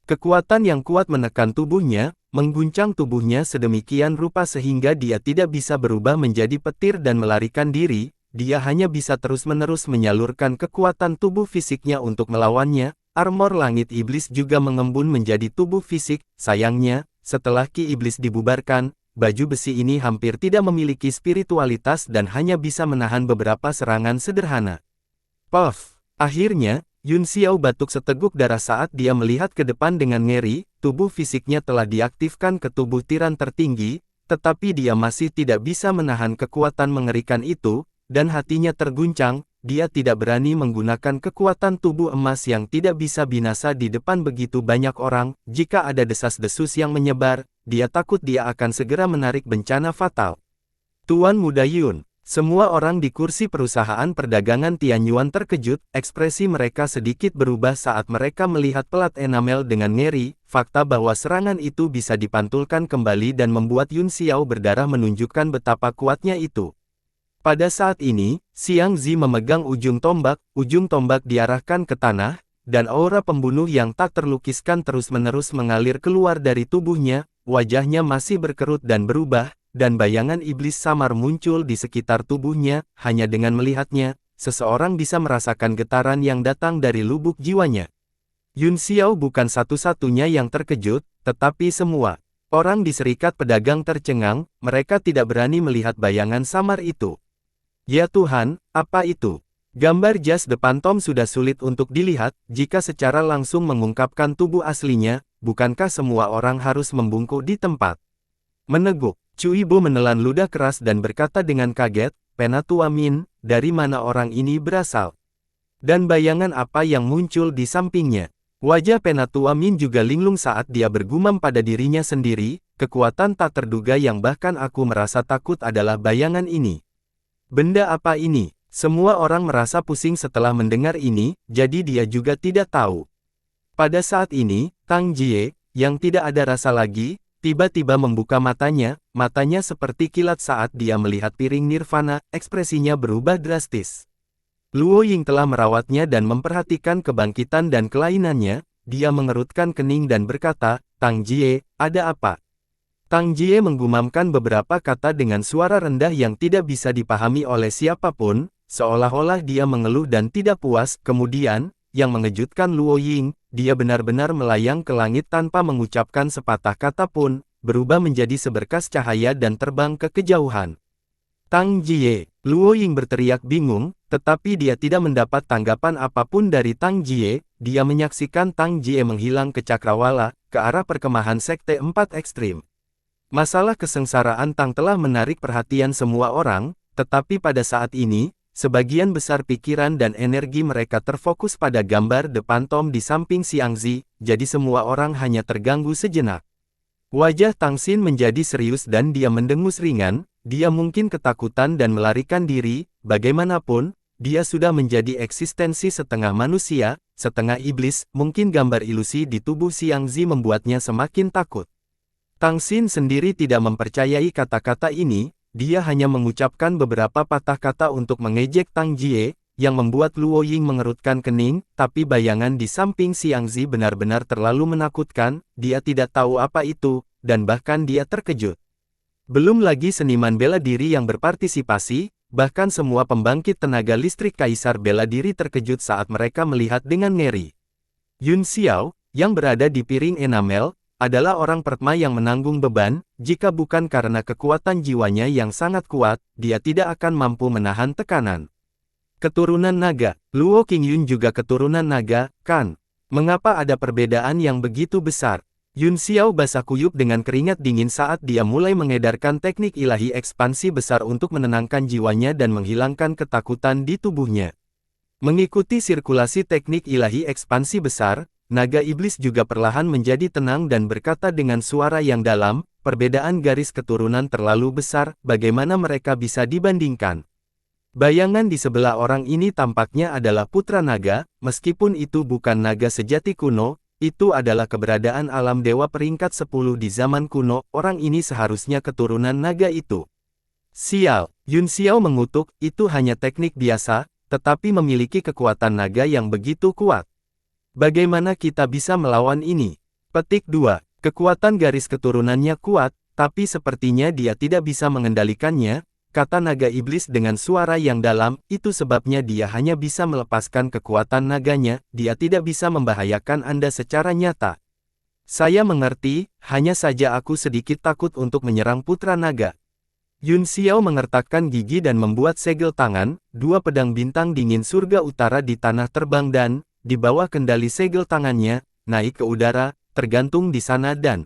Kekuatan yang kuat menekan tubuhnya, mengguncang tubuhnya sedemikian rupa sehingga dia tidak bisa berubah menjadi petir dan melarikan diri, dia hanya bisa terus-menerus menyalurkan kekuatan tubuh fisiknya untuk melawannya. Armor langit iblis juga mengembun menjadi tubuh fisik, sayangnya, setelah Ki Iblis dibubarkan, baju besi ini hampir tidak memiliki spiritualitas dan hanya bisa menahan beberapa serangan sederhana. Puff! Akhirnya, Yun Xiao batuk seteguk darah saat dia melihat ke depan dengan ngeri, tubuh fisiknya telah diaktifkan ke tubuh tiran tertinggi, tetapi dia masih tidak bisa menahan kekuatan mengerikan itu, dan hatinya terguncang. Dia tidak berani menggunakan kekuatan tubuh emas yang tidak bisa binasa di depan begitu banyak orang. Jika ada desas-desus yang menyebar, dia takut dia akan segera menarik bencana fatal. Tuan Muda Yun, semua orang di kursi perusahaan perdagangan Tianyuan terkejut, ekspresi mereka sedikit berubah saat mereka melihat pelat enamel dengan ngeri. Fakta bahwa serangan itu bisa dipantulkan kembali dan membuat Yun Xiao berdarah menunjukkan betapa kuatnya itu. Pada saat ini, Xiang Zi memegang ujung tombak diarahkan ke tanah, dan aura pembunuh yang tak terlukiskan terus-menerus mengalir keluar dari tubuhnya, wajahnya masih berkerut dan berubah, dan bayangan iblis samar muncul di sekitar tubuhnya. Hanya dengan melihatnya, seseorang bisa merasakan getaran yang datang dari lubuk jiwanya. Yun Xiao bukan satu-satunya yang terkejut, tetapi semua orang di serikat pedagang tercengang, mereka tidak berani melihat bayangan samar itu. Ya Tuhan, apa itu? Gambar jas depan Tom sudah sulit untuk dilihat, jika secara langsung mengungkapkan tubuh aslinya, bukankah semua orang harus membungkuk di tempat? Meneguk, Cu Ibo menelan ludah keras dan berkata dengan kaget, Penatua Min, dari mana orang ini berasal? Dan bayangan apa yang muncul di sampingnya? Wajah Penatua Min juga linglung saat dia bergumam pada dirinya sendiri, kekuatan tak terduga yang bahkan aku merasa takut adalah bayangan ini. Benda apa ini? Semua orang merasa pusing setelah mendengar ini, jadi dia juga tidak tahu. Pada saat ini, Tang Jie, yang tidak ada rasa lagi, tiba-tiba membuka matanya seperti kilat saat dia melihat piring nirvana, ekspresinya berubah drastis. Luo Ying telah merawatnya dan memperhatikan kebangkitan dan kelainannya, dia mengerutkan kening dan berkata, Tang Jie, ada apa? Tang Jie menggumamkan beberapa kata dengan suara rendah yang tidak bisa dipahami oleh siapapun, seolah-olah dia mengeluh dan tidak puas. Kemudian, yang mengejutkan Luo Ying, dia benar-benar melayang ke langit tanpa mengucapkan sepatah kata pun, berubah menjadi seberkas cahaya dan terbang ke kejauhan. Tang Jie, Luo Ying berteriak bingung, tetapi dia tidak mendapat tanggapan apapun dari Tang Jie. Dia menyaksikan Tang Jie menghilang ke cakrawala, ke arah perkemahan Sekte 4 Ekstrim. Masalah kesengsaraan Tang telah menarik perhatian semua orang, tetapi pada saat ini, sebagian besar pikiran dan energi mereka terfokus pada gambar depan Tom di samping Xiang Zi, jadi semua orang hanya terganggu sejenak. Wajah Tang Xin menjadi serius dan dia mendengus ringan, dia mungkin ketakutan dan melarikan diri, bagaimanapun, dia sudah menjadi eksistensi setengah manusia, setengah iblis, mungkin gambar ilusi di tubuh Xiang Zi membuatnya semakin takut. Tang Xin sendiri tidak mempercayai kata-kata ini, dia hanya mengucapkan beberapa patah kata untuk mengejek Tang Jie, yang membuat Luo Ying mengerutkan kening, tapi bayangan di samping Xiang Zi benar-benar terlalu menakutkan, dia tidak tahu apa itu, dan bahkan dia terkejut. Belum lagi seniman bela diri yang berpartisipasi, bahkan semua pembangkit tenaga listrik Kaisar Bela Diri terkejut saat mereka melihat dengan ngeri. Yun Xiao, yang berada di piring enamel, adalah orang pertama yang menanggung beban, jika bukan karena kekuatan jiwanya yang sangat kuat, dia tidak akan mampu menahan tekanan. Keturunan naga, Luo Qingyun juga keturunan naga, kan? Mengapa ada perbedaan yang begitu besar? Yun Xiao basah kuyup dengan keringat dingin saat dia mulai mengedarkan teknik ilahi ekspansi besar untuk menenangkan jiwanya dan menghilangkan ketakutan di tubuhnya. Mengikuti sirkulasi teknik ilahi ekspansi besar, naga iblis juga perlahan menjadi tenang dan berkata dengan suara yang dalam, perbedaan garis keturunan terlalu besar, bagaimana mereka bisa dibandingkan? Bayangan di sebelah orang ini tampaknya adalah putra naga, meskipun itu bukan naga sejati kuno, Itu adalah keberadaan alam dewa peringkat 10 di zaman kuno, orang ini seharusnya keturunan naga itu. Sial, Yun Xiao mengutuk, itu hanya teknik biasa, tetapi memiliki kekuatan naga yang begitu kuat. Bagaimana kita bisa melawan ini? Petik 2. Kekuatan garis keturunannya kuat, tapi sepertinya dia tidak bisa mengendalikannya, kata naga iblis dengan suara yang dalam, itu sebabnya dia hanya bisa melepaskan kekuatan naganya, dia tidak bisa membahayakan Anda secara nyata. Saya mengerti, hanya saja aku sedikit takut untuk menyerang putra naga. Yun Xiao mengertakkan gigi dan membuat segel tangan, dua pedang bintang dingin surga utara di tanah terbang dan, di bawah kendali segel tangannya, naik ke udara, tergantung di sana dan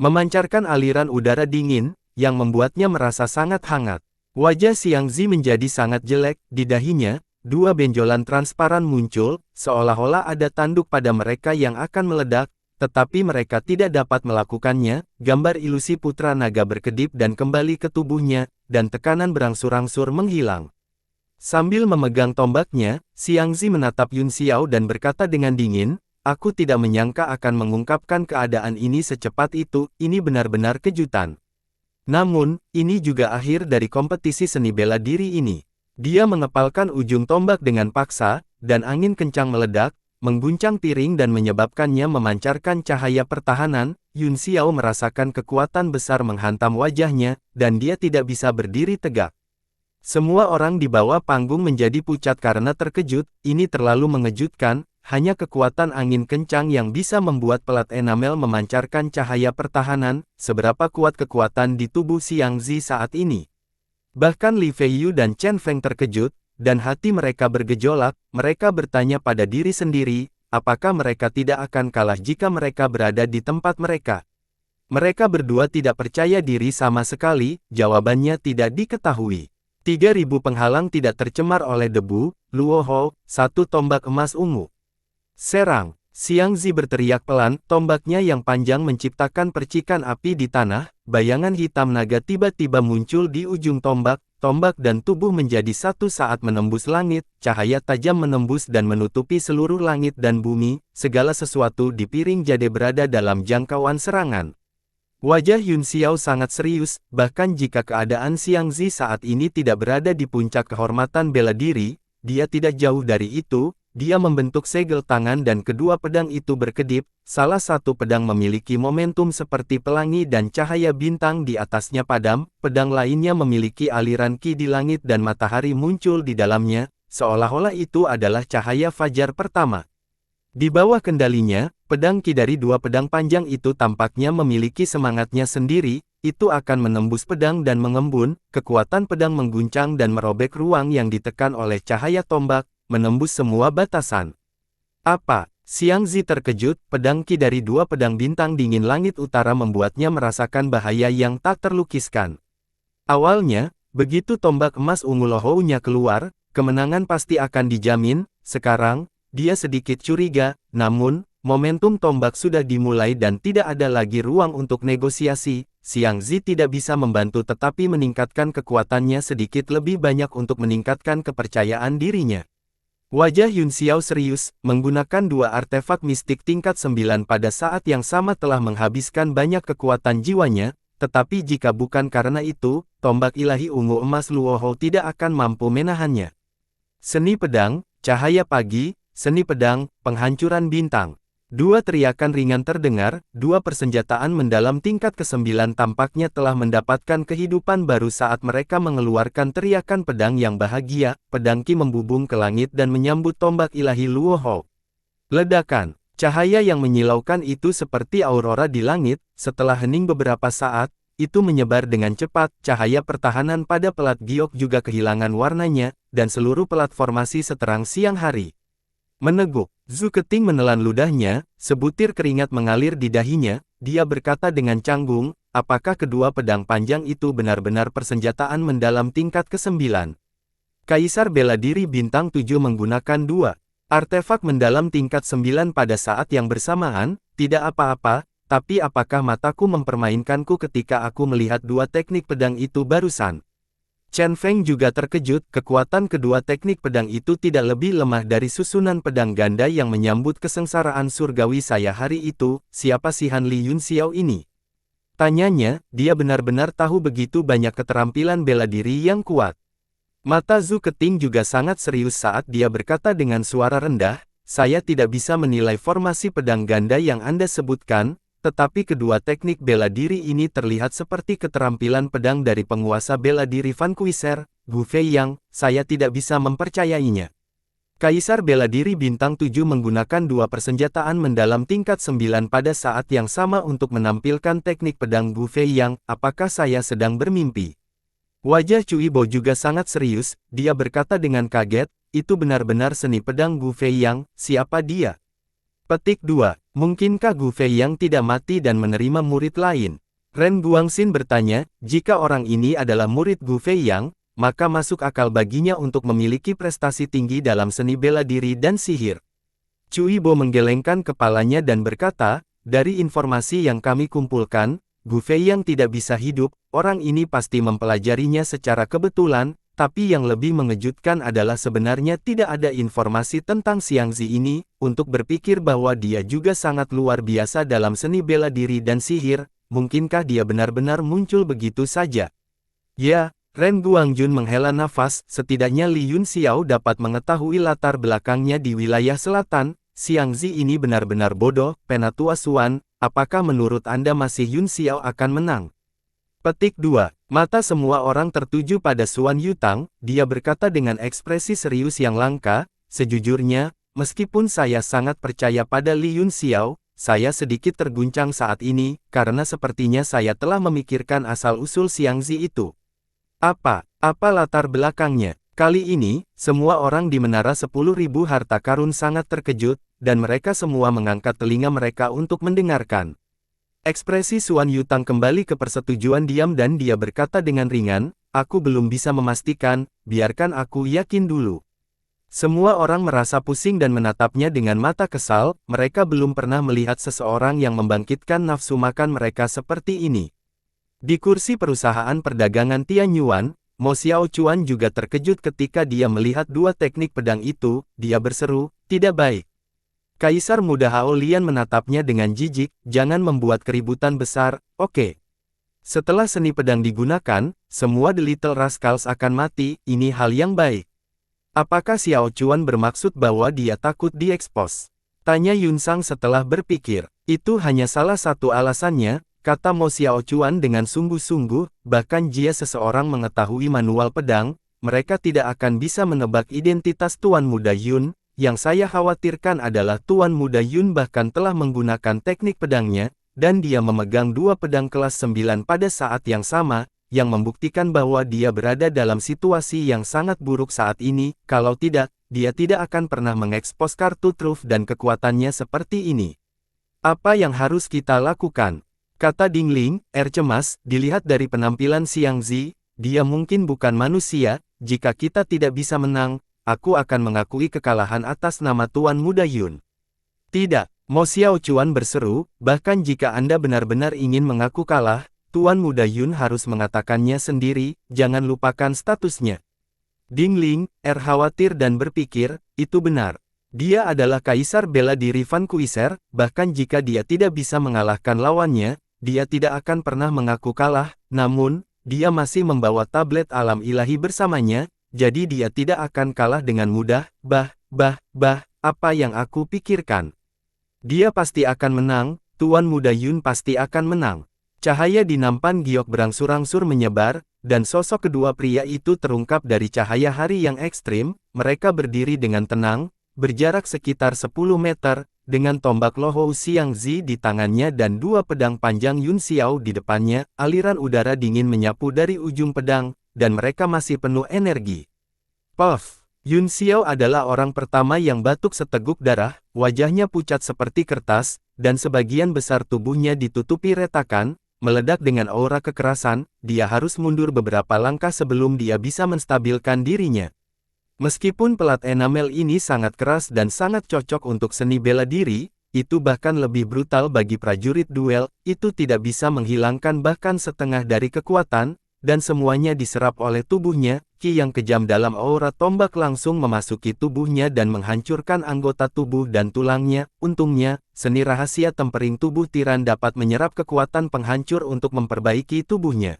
memancarkan aliran udara dingin, yang membuatnya merasa sangat hangat. Wajah Xiang Zi menjadi sangat jelek, di dahinya, dua benjolan transparan muncul, seolah-olah ada tanduk pada mereka yang akan meledak, tetapi mereka tidak dapat melakukannya, gambar ilusi putra naga berkedip dan kembali ke tubuhnya, dan tekanan berangsur-angsur menghilang. Sambil memegang tombaknya, Xiang Zi menatap Yun Xiao dan berkata dengan dingin, aku tidak menyangka akan mengungkapkan keadaan ini secepat itu, ini benar-benar kejutan. Namun, ini juga akhir dari kompetisi seni bela diri ini. Dia mengepalkan ujung tombak dengan paksa, dan angin kencang meledak, mengguncang piring dan menyebabkannya memancarkan cahaya pertahanan. Yun Xiao merasakan kekuatan besar menghantam wajahnya, dan dia tidak bisa berdiri tegak. Semua orang di bawah panggung menjadi pucat karena terkejut, ini terlalu mengejutkan. Hanya kekuatan angin kencang yang bisa membuat pelat enamel memancarkan cahaya pertahanan, seberapa kuat kekuatan di tubuh Xiang Zi saat ini. Bahkan Li Feiyu dan Chen Feng terkejut, dan hati mereka bergejolak, mereka bertanya pada diri sendiri, apakah mereka tidak akan kalah jika mereka berada di tempat mereka. Mereka berdua tidak percaya diri sama sekali, jawabannya tidak diketahui. 3.000 penghalang tidak tercemar oleh debu, Luo Hou, satu tombak emas ungu. Serang! Xiang Zi berteriak pelan, tombaknya yang panjang menciptakan percikan api di tanah, bayangan hitam naga tiba-tiba muncul di ujung tombak, tombak dan tubuh menjadi satu saat menembus langit, cahaya tajam menembus dan menutupi seluruh langit dan bumi, segala sesuatu di piring jade berada dalam jangkauan serangan. Wajah Yun Xiao sangat serius, bahkan jika keadaan Xiang Zi saat ini tidak berada di puncak kehormatan bela diri, dia tidak jauh dari itu. Dia membentuk segel tangan dan kedua pedang itu berkedip, salah satu pedang memiliki momentum seperti pelangi dan cahaya bintang di atasnya padam, pedang lainnya memiliki aliran ki di langit dan matahari muncul di dalamnya, seolah-olah itu adalah cahaya fajar pertama. Di bawah kendalinya, pedang ki dari dua pedang panjang itu tampaknya memiliki semangatnya sendiri, itu akan menembus pedang dan mengembun, kekuatan pedang mengguncang dan merobek ruang yang ditekan oleh cahaya tombak, menembus semua batasan. Apa? Xiang Zi terkejut, pedang ki dari dua pedang bintang dingin langit utara membuatnya merasakan bahaya yang tak terlukiskan. Awalnya, begitu tombak emas ungu Lohou-nya keluar, kemenangan pasti akan dijamin. Sekarang, dia sedikit curiga, namun, momentum tombak sudah dimulai dan tidak ada lagi ruang untuk negosiasi. Xiang Zi tidak bisa membantu tetapi meningkatkan kekuatannya sedikit lebih banyak untuk meningkatkan kepercayaan dirinya. Wajah Yun Xiao serius, menggunakan dua artefak mistik tingkat 9 pada saat yang sama telah menghabiskan banyak kekuatan jiwanya, tetapi jika bukan karena itu, tombak ilahi ungu emas Luo Hou tidak akan mampu menahannya. Seni pedang, cahaya pagi, seni pedang, penghancuran bintang. Dua teriakan ringan terdengar, dua persenjataan mendalam tingkat ke-9 tampaknya telah mendapatkan kehidupan baru saat mereka mengeluarkan teriakan pedang yang bahagia, pedang ki membubung ke langit dan menyambut tombak ilahi Luo Hou. Ledakan, cahaya yang menyilaukan itu seperti aurora di langit, setelah hening beberapa saat, itu menyebar dengan cepat, cahaya pertahanan pada pelat giok juga kehilangan warnanya, dan seluruh pelat formasi seterang siang hari. Meneguk, Zhu Keting menelan ludahnya, sebutir keringat mengalir di dahinya, dia berkata dengan canggung, apakah kedua pedang panjang itu benar-benar persenjataan mendalam tingkat ke-9? Kaisar bela diri bintang 7 menggunakan dua artefak mendalam tingkat 9 pada saat yang bersamaan, tidak apa-apa, tapi apakah mataku mempermainkanku ketika aku melihat dua teknik pedang itu barusan? Chen Feng juga terkejut, kekuatan kedua teknik pedang itu tidak lebih lemah dari susunan pedang ganda yang menyambut kesengsaraan surgawi saya hari itu. Siapa si Han Li Yunxiao ini? Tanyanya, dia benar-benar tahu begitu banyak keterampilan bela diri yang kuat. Mata Zhu Keting juga sangat serius saat dia berkata dengan suara rendah, saya tidak bisa menilai formasi pedang ganda yang Anda sebutkan, tetapi kedua teknik bela diri ini terlihat seperti keterampilan pedang dari penguasa bela diri Van Kuiser, Gu Feiyang, saya tidak bisa mempercayainya. Kaisar bela diri bintang 7 menggunakan dua persenjataan mendalam tingkat 9 pada saat yang sama untuk menampilkan teknik pedang Gu Feiyang, apakah saya sedang bermimpi? Wajah Cui Bo juga sangat serius, dia berkata dengan kaget, itu benar-benar seni pedang Gu Feiyang, siapa dia? Petik 2. Mungkinkah Gu Feiyang tidak mati dan menerima murid lain? Ren Guangxin bertanya, jika orang ini adalah murid Gu Feiyang, maka masuk akal baginya untuk memiliki prestasi tinggi dalam seni bela diri dan sihir. Cui Bo menggelengkan kepalanya dan berkata, dari informasi yang kami kumpulkan, Gu Feiyang tidak bisa hidup, orang ini pasti mempelajarinya secara kebetulan, tapi yang lebih mengejutkan adalah sebenarnya tidak ada informasi tentang Xiangzi ini, untuk berpikir bahwa dia juga sangat luar biasa dalam seni bela diri dan sihir, mungkinkah dia benar-benar muncul begitu saja? Ya, Ren Guangjun menghela nafas, setidaknya Li Yunxiao dapat mengetahui latar belakangnya di wilayah selatan, Xiangzi ini benar-benar bodoh, Penatua Suan, apakah menurut Anda masih Yunxiao akan menang? Petik 2. Mata semua orang tertuju pada Suan Yutang, dia berkata dengan ekspresi serius yang langka, sejujurnya, meskipun saya sangat percaya pada Li Yunxiao, saya sedikit terguncang saat ini, karena sepertinya saya telah memikirkan asal-usul Xiangzi itu. Apa latar belakangnya? Kali ini, semua orang di Menara 10.000 Harta Karun sangat terkejut, dan mereka semua mengangkat telinga mereka untuk mendengarkan. Ekspresi Suan Yutang kembali ke persetujuan diam dan dia berkata dengan ringan, aku belum bisa memastikan, biarkan aku yakin dulu. Semua orang merasa pusing dan menatapnya dengan mata kesal, mereka belum pernah melihat seseorang yang membangkitkan nafsu makan mereka seperti ini. Di kursi perusahaan perdagangan Tianyuan, Mo Xiaochuan juga terkejut ketika dia melihat dua teknik pedang itu, dia berseru, tidak baik. Kaisar muda Hao Lian menatapnya dengan jijik, jangan membuat keributan besar, oke. Setelah seni pedang digunakan, semua The Little Rascals akan mati, ini hal yang baik. Apakah Xiao Chuan bermaksud bahwa dia takut diekspos? Tanya Yun Sang setelah berpikir. Itu hanya salah satu alasannya, kata Mo Xiao Chuan dengan sungguh-sungguh, bahkan jika seseorang mengetahui manual pedang, mereka tidak akan bisa menebak identitas Tuan Muda Yun. Yang saya khawatirkan adalah Tuan Muda Yun bahkan telah menggunakan teknik pedangnya, dan dia memegang dua pedang kelas 9 pada saat yang sama, yang membuktikan bahwa dia berada dalam situasi yang sangat buruk saat ini, kalau tidak, dia tidak akan pernah mengekspos kartu truf dan kekuatannya seperti ini. Apa yang harus kita lakukan? Kata Ding Ling, cemas, dilihat dari penampilan Xiangzi, dia mungkin bukan manusia, jika kita tidak bisa menang, aku akan mengakui kekalahan atas nama Tuan Muda Yun. Tidak, Mo Xiaochuan berseru, bahkan jika Anda benar-benar ingin mengaku kalah, Tuan Muda Yun harus mengatakannya sendiri, jangan lupakan statusnya. Ding Ling, khawatir dan berpikir, itu benar. Dia adalah kaisar bela diri Van Kuiser, bahkan jika dia tidak bisa mengalahkan lawannya, dia tidak akan pernah mengaku kalah, namun, dia masih membawa tablet alam ilahi bersamanya, jadi dia tidak akan kalah dengan mudah, apa yang aku pikirkan. Dia pasti akan menang, Tuan Muda Yun pasti akan menang. Cahaya di nampan giok berangsur-angsur menyebar, dan sosok kedua pria itu terungkap dari cahaya hari yang ekstrim, mereka berdiri dengan tenang, berjarak sekitar 10 meter, dengan tombak Lohou Xiangzi di tangannya dan dua pedang panjang Yun Xiao di depannya, aliran udara dingin menyapu dari ujung pedang, dan mereka masih penuh energi. Puff! Yun Xiao adalah orang pertama yang batuk seteguk darah, wajahnya pucat seperti kertas, dan sebagian besar tubuhnya ditutupi retakan, meledak dengan aura kekerasan, dia harus mundur beberapa langkah sebelum dia bisa menstabilkan dirinya. Meskipun pelat enamel ini sangat keras dan sangat cocok untuk seni bela diri, itu bahkan lebih brutal bagi prajurit duel, itu tidak bisa menghilangkan bahkan setengah dari kekuatan, dan semuanya diserap oleh tubuhnya. Ki yang kejam dalam aura tombak langsung memasuki tubuhnya dan menghancurkan anggota tubuh dan tulangnya. Untungnya, seni rahasia tempering tubuh tiran dapat menyerap kekuatan penghancur untuk memperbaiki tubuhnya.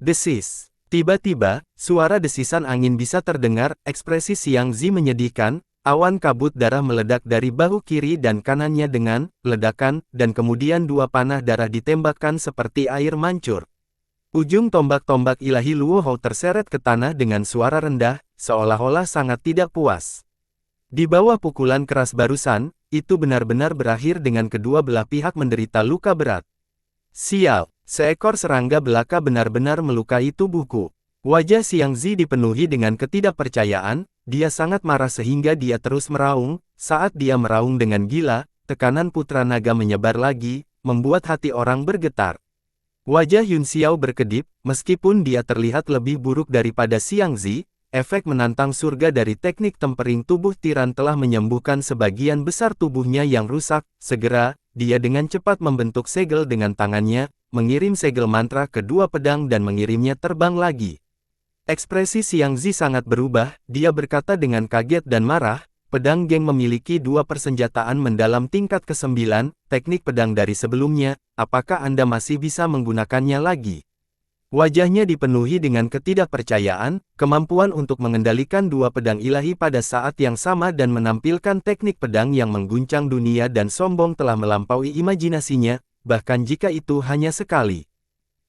Desis. Tiba-tiba, suara desisan angin bisa terdengar. Ekspresi Xiang Zi menyedihkan. Awan kabut darah meledak dari bahu kiri dan kanannya dengan ledakan, dan kemudian dua panah darah ditembakkan seperti air mancur. Ujung tombak-tombak ilahi Luo Hou terseret ke tanah dengan suara rendah, seolah-olah sangat tidak puas. Di bawah pukulan keras barusan, itu benar-benar berakhir dengan kedua belah pihak menderita luka berat. Sial, seekor serangga belaka benar-benar melukai tubuhku. Wajah Xiang Zi dipenuhi dengan ketidakpercayaan, dia sangat marah sehingga dia terus meraung. Saat dia meraung dengan gila, tekanan putra naga menyebar lagi, membuat hati orang bergetar. Wajah Yun Xiao berkedip, meskipun dia terlihat lebih buruk daripada Xiang Zi, efek menantang surga dari teknik tempering tubuh tiran telah menyembuhkan sebagian besar tubuhnya yang rusak. Segera, dia dengan cepat membentuk segel dengan tangannya, mengirim segel mantra ke dua pedang dan mengirimnya terbang lagi. Ekspresi Xiang Zi sangat berubah, dia berkata dengan kaget dan marah, pedang geng memiliki dua persenjataan mendalam tingkat ke-9, teknik pedang dari sebelumnya, apakah Anda masih bisa menggunakannya lagi? Wajahnya dipenuhi dengan ketidakpercayaan, kemampuan untuk mengendalikan dua pedang ilahi pada saat yang sama dan menampilkan teknik pedang yang mengguncang dunia dan sombong telah melampaui imajinasinya, bahkan jika itu hanya sekali.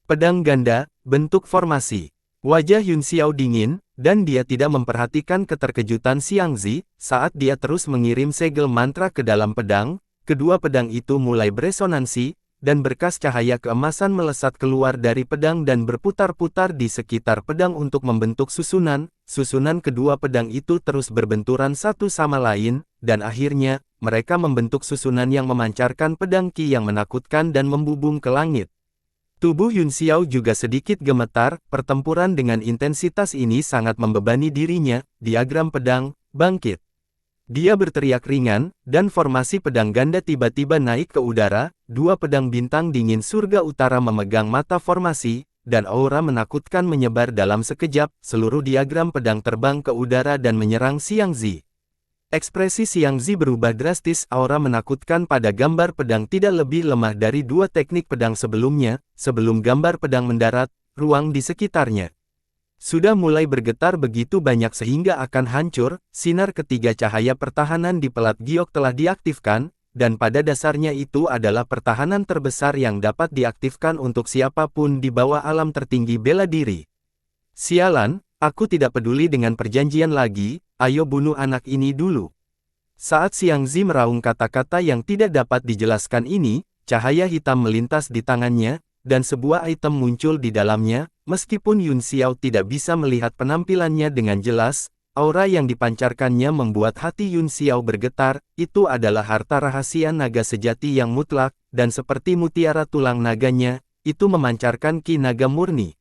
Pedang ganda, bentuk formasi. Wajah Yun Xiao dingin, dan dia tidak memperhatikan keterkejutan Xiang Zi. Saat dia terus mengirim segel mantra ke dalam pedang, kedua pedang itu mulai beresonansi, dan berkas cahaya keemasan melesat keluar dari pedang dan berputar-putar di sekitar pedang untuk membentuk susunan. Susunan kedua pedang itu terus berbenturan satu sama lain, dan akhirnya, mereka membentuk susunan yang memancarkan pedang Qi yang menakutkan dan membubung ke langit. Tubuh Yun Xiao juga sedikit gemetar, pertempuran dengan intensitas ini sangat membebani dirinya. Diagram pedang, bangkit. Dia berteriak ringan, dan formasi pedang ganda tiba-tiba naik ke udara. Dua pedang bintang dingin surga utara memegang mata formasi, dan aura menakutkan menyebar dalam sekejap. Seluruh diagram pedang terbang ke udara dan menyerang Xiang Zi. Ekspresi Xiang Zi berubah drastis, aura menakutkan pada gambar pedang tidak lebih lemah dari dua teknik pedang sebelumnya. Sebelum gambar pedang mendarat, ruang di sekitarnya sudah mulai bergetar begitu banyak sehingga akan hancur. Sinar ketiga cahaya pertahanan di pelat giok telah diaktifkan, dan pada dasarnya itu adalah pertahanan terbesar yang dapat diaktifkan untuk siapapun di bawah alam tertinggi bela diri. Sialan, aku tidak peduli dengan perjanjian lagi. Ayo bunuh anak ini dulu. Saat Xiang Zi meraung kata-kata yang tidak dapat dijelaskan ini, cahaya hitam melintas di tangannya, dan sebuah item muncul di dalamnya. Meskipun Yun Xiao tidak bisa melihat penampilannya dengan jelas, aura yang dipancarkannya membuat hati Yun Xiao bergetar. Itu adalah harta rahasia naga sejati yang mutlak, dan seperti mutiara tulang naganya, itu memancarkan ki naga murni.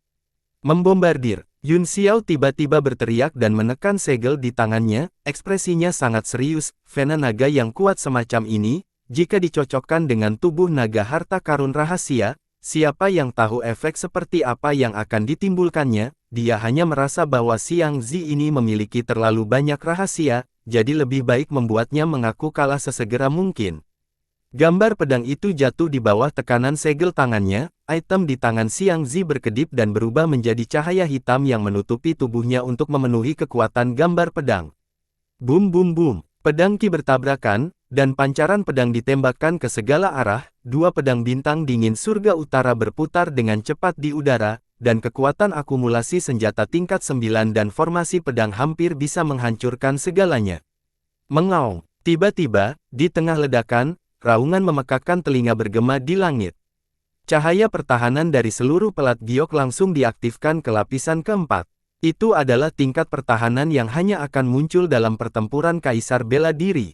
Membombardir. Yun Xiao tiba-tiba berteriak dan menekan segel di tangannya, ekspresinya sangat serius. Vena naga yang kuat semacam ini, jika dicocokkan dengan tubuh naga harta karun rahasia, siapa yang tahu efek seperti apa yang akan ditimbulkannya. Dia hanya merasa bahwa Xiang Zi ini memiliki terlalu banyak rahasia, jadi lebih baik membuatnya mengaku kalah sesegera mungkin. Gambar pedang itu jatuh di bawah tekanan segel tangannya, item di tangan Xiang Zi berkedip dan berubah menjadi cahaya hitam yang menutupi tubuhnya untuk memenuhi kekuatan gambar pedang. Bum bum bum, pedang Qi bertabrakan, dan pancaran pedang ditembakkan ke segala arah. Dua pedang bintang dingin surga utara berputar dengan cepat di udara, dan kekuatan akumulasi senjata tingkat 9 dan formasi pedang hampir bisa menghancurkan segalanya. Mengaung, tiba-tiba, di tengah ledakan, raungan memekakkan telinga bergema di langit. Cahaya pertahanan dari seluruh pelat giok langsung diaktifkan ke lapisan keempat. Itu adalah tingkat pertahanan yang hanya akan muncul dalam pertempuran kaisar bela diri.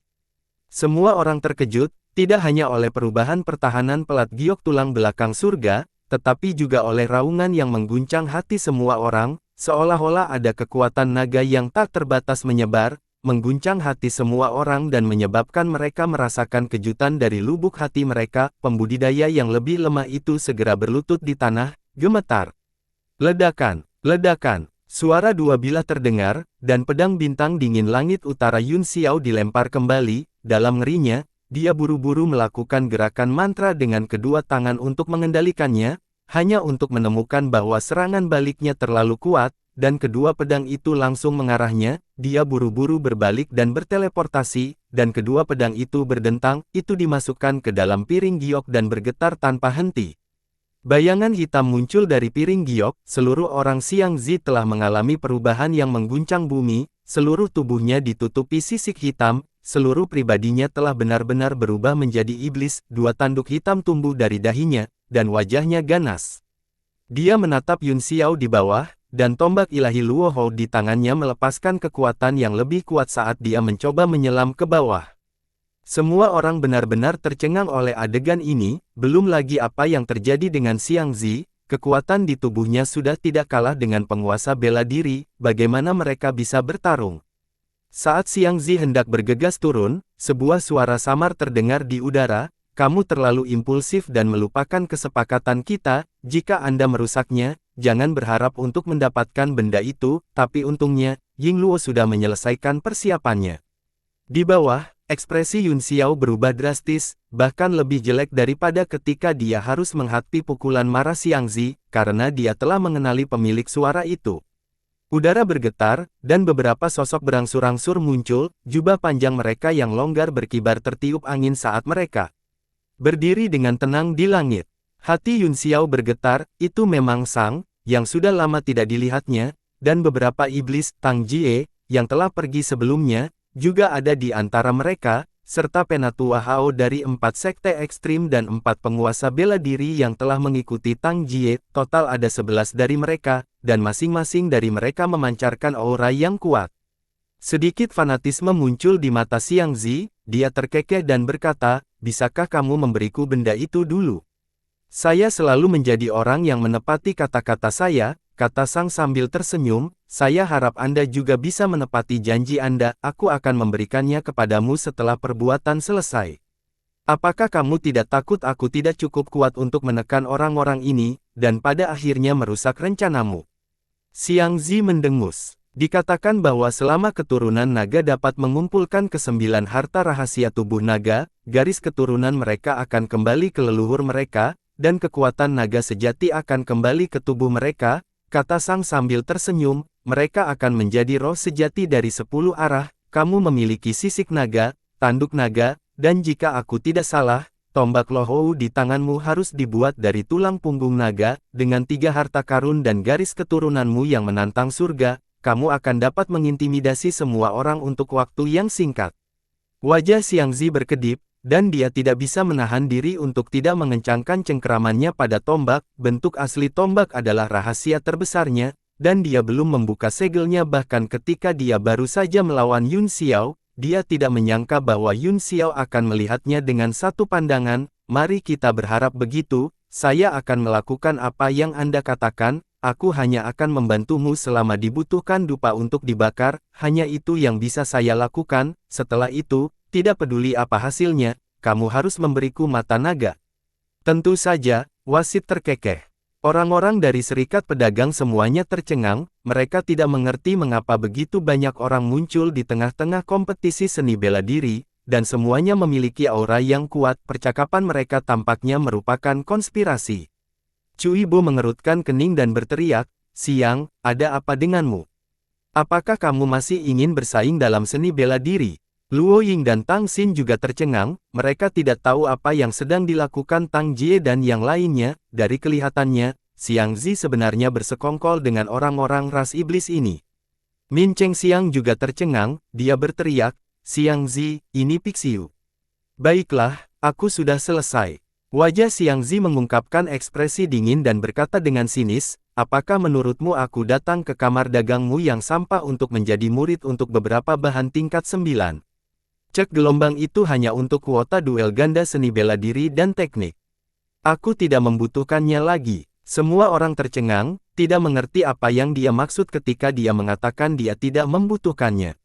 Semua orang terkejut, tidak hanya oleh perubahan pertahanan pelat giok tulang belakang surga, tetapi juga oleh raungan yang mengguncang hati semua orang, seolah-olah ada kekuatan naga yang tak terbatas menyebar, mengguncang hati semua orang dan menyebabkan mereka merasakan kejutan dari lubuk hati mereka. Pembudidaya yang lebih lemah itu segera berlutut di tanah, gemetar. Ledakan, ledakan. Suara dua bilah terdengar, dan pedang bintang dingin langit utara Yun Xiao dilempar kembali. Dalam ngerinya, dia buru-buru melakukan gerakan mantra dengan kedua tangan untuk mengendalikannya, hanya untuk menemukan bahwa serangan baliknya terlalu kuat, dan kedua pedang itu langsung mengarahnya. Dia buru-buru berbalik dan berteleportasi, dan kedua pedang itu berdentang, itu dimasukkan ke dalam piring giok dan bergetar tanpa henti. Bayangan hitam muncul dari piring giok, seluruh orang Xiang Zi telah mengalami perubahan yang mengguncang bumi, seluruh tubuhnya ditutupi sisik hitam, seluruh pribadinya telah benar-benar berubah menjadi iblis, dua tanduk hitam tumbuh dari dahinya, dan wajahnya ganas. Dia menatap Yun Xiao di bawah, dan tombak ilahi Luo Hou di tangannya melepaskan kekuatan yang lebih kuat saat dia mencoba menyelam ke bawah. Semua orang benar-benar tercengang oleh adegan ini, belum lagi apa yang terjadi dengan Xiang Zi, kekuatan di tubuhnya sudah tidak kalah dengan penguasa bela diri, bagaimana mereka bisa bertarung. Saat Xiang Zi hendak bergegas turun, sebuah suara samar terdengar di udara, kamu terlalu impulsif dan melupakan kesepakatan kita, jika Anda merusaknya, jangan berharap untuk mendapatkan benda itu, tapi untungnya, Ying Luo sudah menyelesaikan persiapannya. Di bawah, ekspresi Yun Xiao berubah drastis, bahkan lebih jelek daripada ketika dia harus menghadapi pukulan marah Xiang Zi, karena dia telah mengenali pemilik suara itu. Udara bergetar, dan beberapa sosok berangsur-angsur muncul, jubah panjang mereka yang longgar berkibar tertiup angin saat mereka berdiri dengan tenang di langit. Hati Yun Xiao bergetar, itu memang Sang, yang sudah lama tidak dilihatnya, dan beberapa iblis, Tang Jie, yang telah pergi sebelumnya, juga ada di antara mereka, serta penatua Hao dari 4 sekte ekstrim dan 4 penguasa bela diri yang telah mengikuti Tang Jie, total ada 11 dari mereka, dan masing-masing dari mereka memancarkan aura yang kuat. Sedikit fanatisme muncul di mata Xiang Zi, dia terkekeh dan berkata, bisakah kamu memberiku benda itu dulu? Saya selalu menjadi orang yang menepati kata-kata saya, kata Sang sambil tersenyum, saya harap Anda juga bisa menepati janji Anda, aku akan memberikannya kepadamu setelah perbuatan selesai. Apakah kamu tidak takut aku tidak cukup kuat untuk menekan orang-orang ini, dan pada akhirnya merusak rencanamu? Xiang Zi mendengus. Dikatakan bahwa selama keturunan naga dapat mengumpulkan ke-9 harta rahasia tubuh naga, garis keturunan mereka akan kembali ke leluhur mereka, dan kekuatan naga sejati akan kembali ke tubuh mereka, kata Sang sambil tersenyum, mereka akan menjadi roh sejati dari 10 arah, kamu memiliki sisik naga, tanduk naga, dan jika aku tidak salah, tombak Lohou di tanganmu harus dibuat dari tulang punggung naga, dengan 3 harta karun dan garis keturunanmu yang menantang surga, kamu akan dapat mengintimidasi semua orang untuk waktu yang singkat. Wajah Xiang Zi berkedip, dan dia tidak bisa menahan diri untuk tidak mengencangkan cengkeramannya pada tombak, bentuk asli tombak adalah rahasia terbesarnya, dan dia belum membuka segelnya bahkan ketika dia baru saja melawan Yun Xiao, dia tidak menyangka bahwa Yun Xiao akan melihatnya dengan satu pandangan, mari kita berharap begitu, saya akan melakukan apa yang Anda katakan, aku hanya akan membantumu selama dibutuhkan dupa untuk dibakar, hanya itu yang bisa saya lakukan, setelah itu, tidak peduli apa hasilnya, kamu harus memberiku mata naga. Tentu saja, wasit terkekeh. Orang-orang dari serikat pedagang semuanya tercengang, mereka tidak mengerti mengapa begitu banyak orang muncul di tengah-tengah kompetisi seni bela diri, dan semuanya memiliki aura yang kuat, percakapan mereka tampaknya merupakan konspirasi. Cui Bo mengerutkan kening dan berteriak, Siang, ada apa denganmu? Apakah kamu masih ingin bersaing dalam seni bela diri? Luo Ying dan Tang Xin juga tercengang, mereka tidak tahu apa yang sedang dilakukan Tang Jie dan yang lainnya, dari kelihatannya, Xiang Zi sebenarnya bersekongkol dengan orang-orang ras iblis ini. Min Cheng Xiang juga tercengang, dia berteriak, Xiang Zi, ini Pixiu. Baiklah, aku sudah selesai. Wajah Xiang Zi mengungkapkan ekspresi dingin dan berkata dengan sinis, apakah menurutmu aku datang ke kamar dagangmu yang sampah untuk menjadi murid untuk beberapa bahan tingkat 9? Cek gelombang itu hanya untuk kuota duel ganda seni bela diri dan teknik. Aku tidak membutuhkannya lagi. Semua orang tercengang, tidak mengerti apa yang dia maksud ketika dia mengatakan dia tidak membutuhkannya.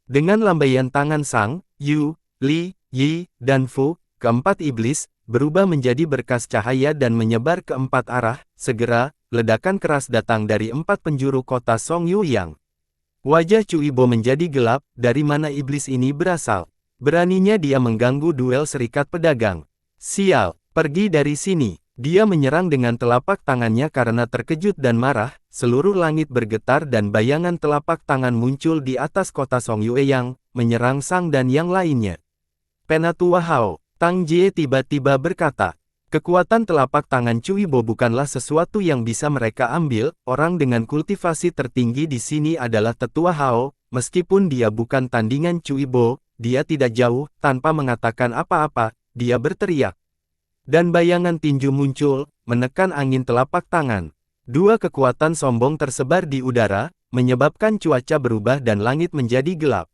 Dengan lambaian tangan Sang, Yu, Li, Yi, dan Fu, keempat iblis, berubah menjadi berkas cahaya dan menyebar ke 4 arah. Segera, ledakan keras datang dari 4 penjuru kota Songyuyang. Wajah Cuibo menjadi gelap, dari mana iblis ini berasal? Beraninya dia mengganggu duel serikat pedagang. Sial, pergi dari sini. Dia menyerang dengan telapak tangannya karena terkejut dan marah, seluruh langit bergetar dan bayangan telapak tangan muncul di atas kota Songyuyang, menyerang Sang dan yang lainnya. Penatua Hao, Tang Jie tiba-tiba berkata, kekuatan telapak tangan Cuibo bukanlah sesuatu yang bisa mereka ambil, orang dengan kultivasi tertinggi di sini adalah Tetua Hao, meskipun dia bukan tandingan Cuibo, dia tidak jauh, tanpa mengatakan apa-apa, dia berteriak. Dan bayangan tinju muncul, menekan angin telapak tangan. Dua kekuatan sombong tersebar di udara, menyebabkan cuaca berubah dan langit menjadi gelap.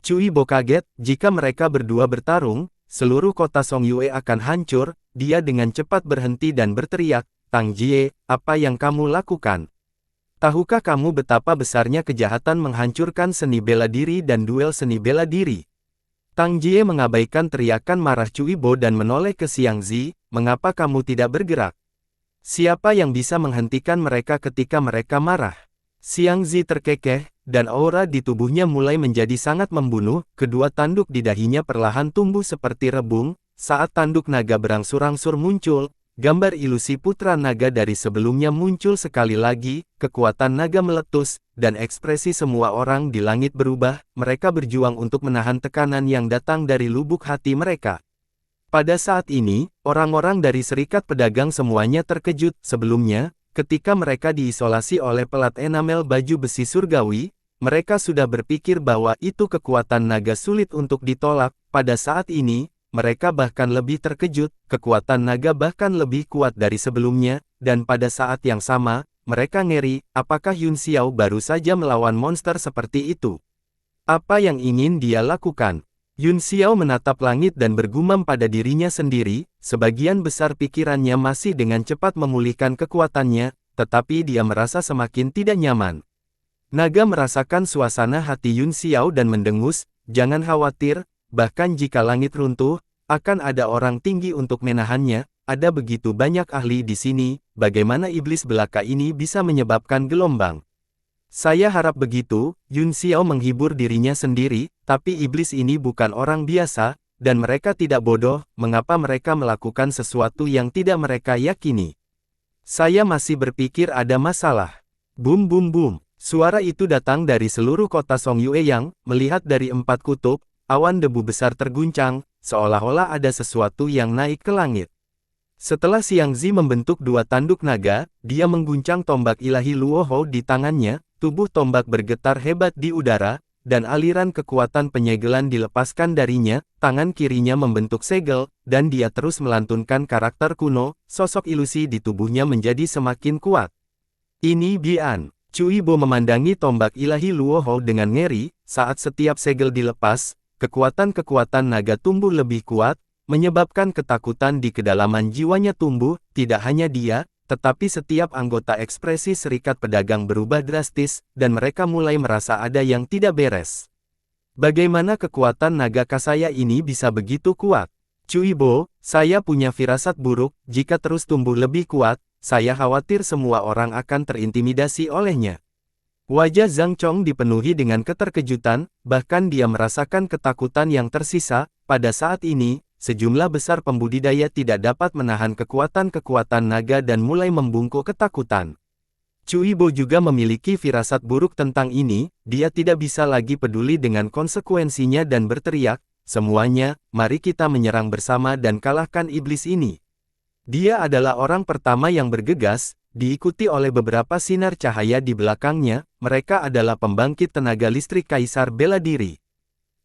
Cuibo kaget, jika mereka berdua bertarung, seluruh kota Songyue akan hancur. Dia dengan cepat berhenti dan berteriak, Tang Jie, apa yang kamu lakukan? Tahukah kamu betapa besarnya kejahatan menghancurkan seni bela diri dan duel seni bela diri? Tang Jie mengabaikan teriakan marah Cuibo dan menoleh ke Xiang Zi, mengapa kamu tidak bergerak? Siapa yang bisa menghentikan mereka ketika mereka marah? Xiang Zi terkekeh, dan aura di tubuhnya mulai menjadi sangat membunuh, kedua tanduk di dahinya perlahan tumbuh seperti rebung, saat tanduk naga berangsur-angsur muncul, gambar ilusi putra naga dari sebelumnya muncul sekali lagi, kekuatan naga meletus, dan ekspresi semua orang di langit berubah, mereka berjuang untuk menahan tekanan yang datang dari lubuk hati mereka. Pada saat ini, orang-orang dari serikat pedagang semuanya terkejut. Sebelumnya, ketika mereka diisolasi oleh pelat enamel baju besi surgawi, mereka sudah berpikir bahwa itu kekuatan naga sulit untuk ditolak. Pada saat ini, mereka bahkan lebih terkejut, kekuatan naga bahkan lebih kuat dari sebelumnya, dan pada saat yang sama, mereka ngeri, apakah Yun Xiao baru saja melawan monster seperti itu? Apa yang ingin dia lakukan? Yun Xiao menatap langit dan bergumam pada dirinya sendiri, sebagian besar pikirannya masih dengan cepat memulihkan kekuatannya, tetapi dia merasa semakin tidak nyaman. Naga merasakan suasana hati Yun Xiao dan mendengus, jangan khawatir, bahkan jika langit runtuh, akan ada orang tinggi untuk menahannya, ada begitu banyak ahli di sini, bagaimana iblis belaka ini bisa menyebabkan gelombang? Saya harap begitu, Yun Xiao menghibur dirinya sendiri, tapi iblis ini bukan orang biasa, dan mereka tidak bodoh, mengapa mereka melakukan sesuatu yang tidak mereka yakini? Saya masih berpikir ada masalah. Bum bum bum, suara itu datang dari seluruh kota Songyuyang, melihat dari 4 kutub, awan debu besar terguncang, seolah-olah ada sesuatu yang naik ke langit. Setelah Xiang Zi membentuk 2 tanduk naga, dia mengguncang tombak ilahi Luohou di tangannya, tubuh tombak bergetar hebat di udara, dan aliran kekuatan penyegelan dilepaskan darinya, tangan kirinya membentuk segel, dan dia terus melantunkan karakter kuno, sosok ilusi di tubuhnya menjadi semakin kuat. Ini Bian. Cuibo memandangi tombak ilahi Luohou dengan ngeri, saat setiap segel dilepas, kekuatan-kekuatan naga tumbuh lebih kuat, menyebabkan ketakutan di kedalaman jiwanya tumbuh, tidak hanya dia, tetapi setiap anggota ekspresi serikat pedagang berubah drastis, dan mereka mulai merasa ada yang tidak beres. Bagaimana kekuatan naga kasaya ini bisa begitu kuat? Cuibo, saya punya firasat buruk, jika terus tumbuh lebih kuat, saya khawatir semua orang akan terintimidasi olehnya. Wajah Zhang Chong dipenuhi dengan keterkejutan, bahkan dia merasakan ketakutan yang tersisa. Pada saat ini, sejumlah besar pembudidaya tidak dapat menahan kekuatan-kekuatan naga dan mulai membungkuk ketakutan. Cuibo juga memiliki firasat buruk tentang ini, dia tidak bisa lagi peduli dengan konsekuensinya dan berteriak, semuanya, mari kita menyerang bersama dan kalahkan iblis ini. Dia adalah orang pertama yang bergegas, diikuti oleh beberapa sinar cahaya di belakangnya, mereka adalah pembangkit tenaga listrik Kaisar Bela Diri.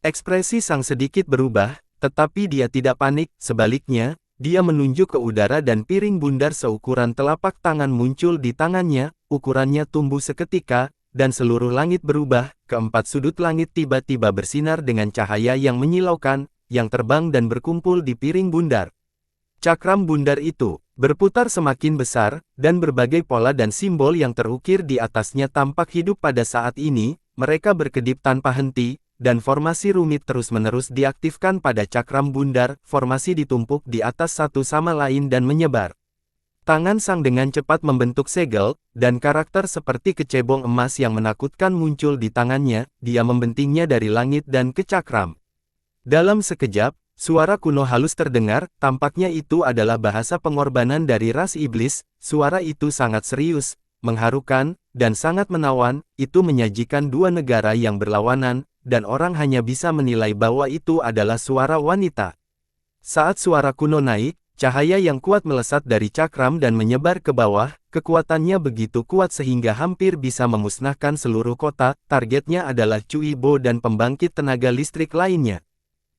Ekspresi Sang sedikit berubah, tetapi dia tidak panik, sebaliknya, dia menunjuk ke udara dan piring bundar seukuran telapak tangan muncul di tangannya, ukurannya tumbuh seketika, dan seluruh langit berubah, keempat sudut langit tiba-tiba bersinar dengan cahaya yang menyilaukan, yang terbang dan berkumpul di piring bundar. Cakram bundar itu berputar semakin besar, dan berbagai pola dan simbol yang terukir di atasnya tampak hidup pada saat ini, mereka berkedip tanpa henti, dan formasi rumit terus-menerus diaktifkan pada cakram bundar, formasi ditumpuk di atas satu sama lain dan menyebar. Tangan Sang dengan cepat membentuk segel, dan karakter seperti kecebong emas yang menakutkan muncul di tangannya, dia membentingnya dari langit dan ke cakram. Dalam sekejap, suara kuno halus terdengar, tampaknya itu adalah bahasa pengorbanan dari ras iblis. Suara itu sangat serius, mengharukan, dan sangat menawan. Itu menyajikan dua negara yang berlawanan, dan orang hanya bisa menilai bahwa itu adalah suara wanita. Saat suara kuno naik, cahaya yang kuat melesat dari cakram dan menyebar ke bawah. Kekuatannya begitu kuat sehingga hampir bisa memusnahkan seluruh kota. Targetnya adalah Cui Bo dan pembangkit tenaga listrik lainnya.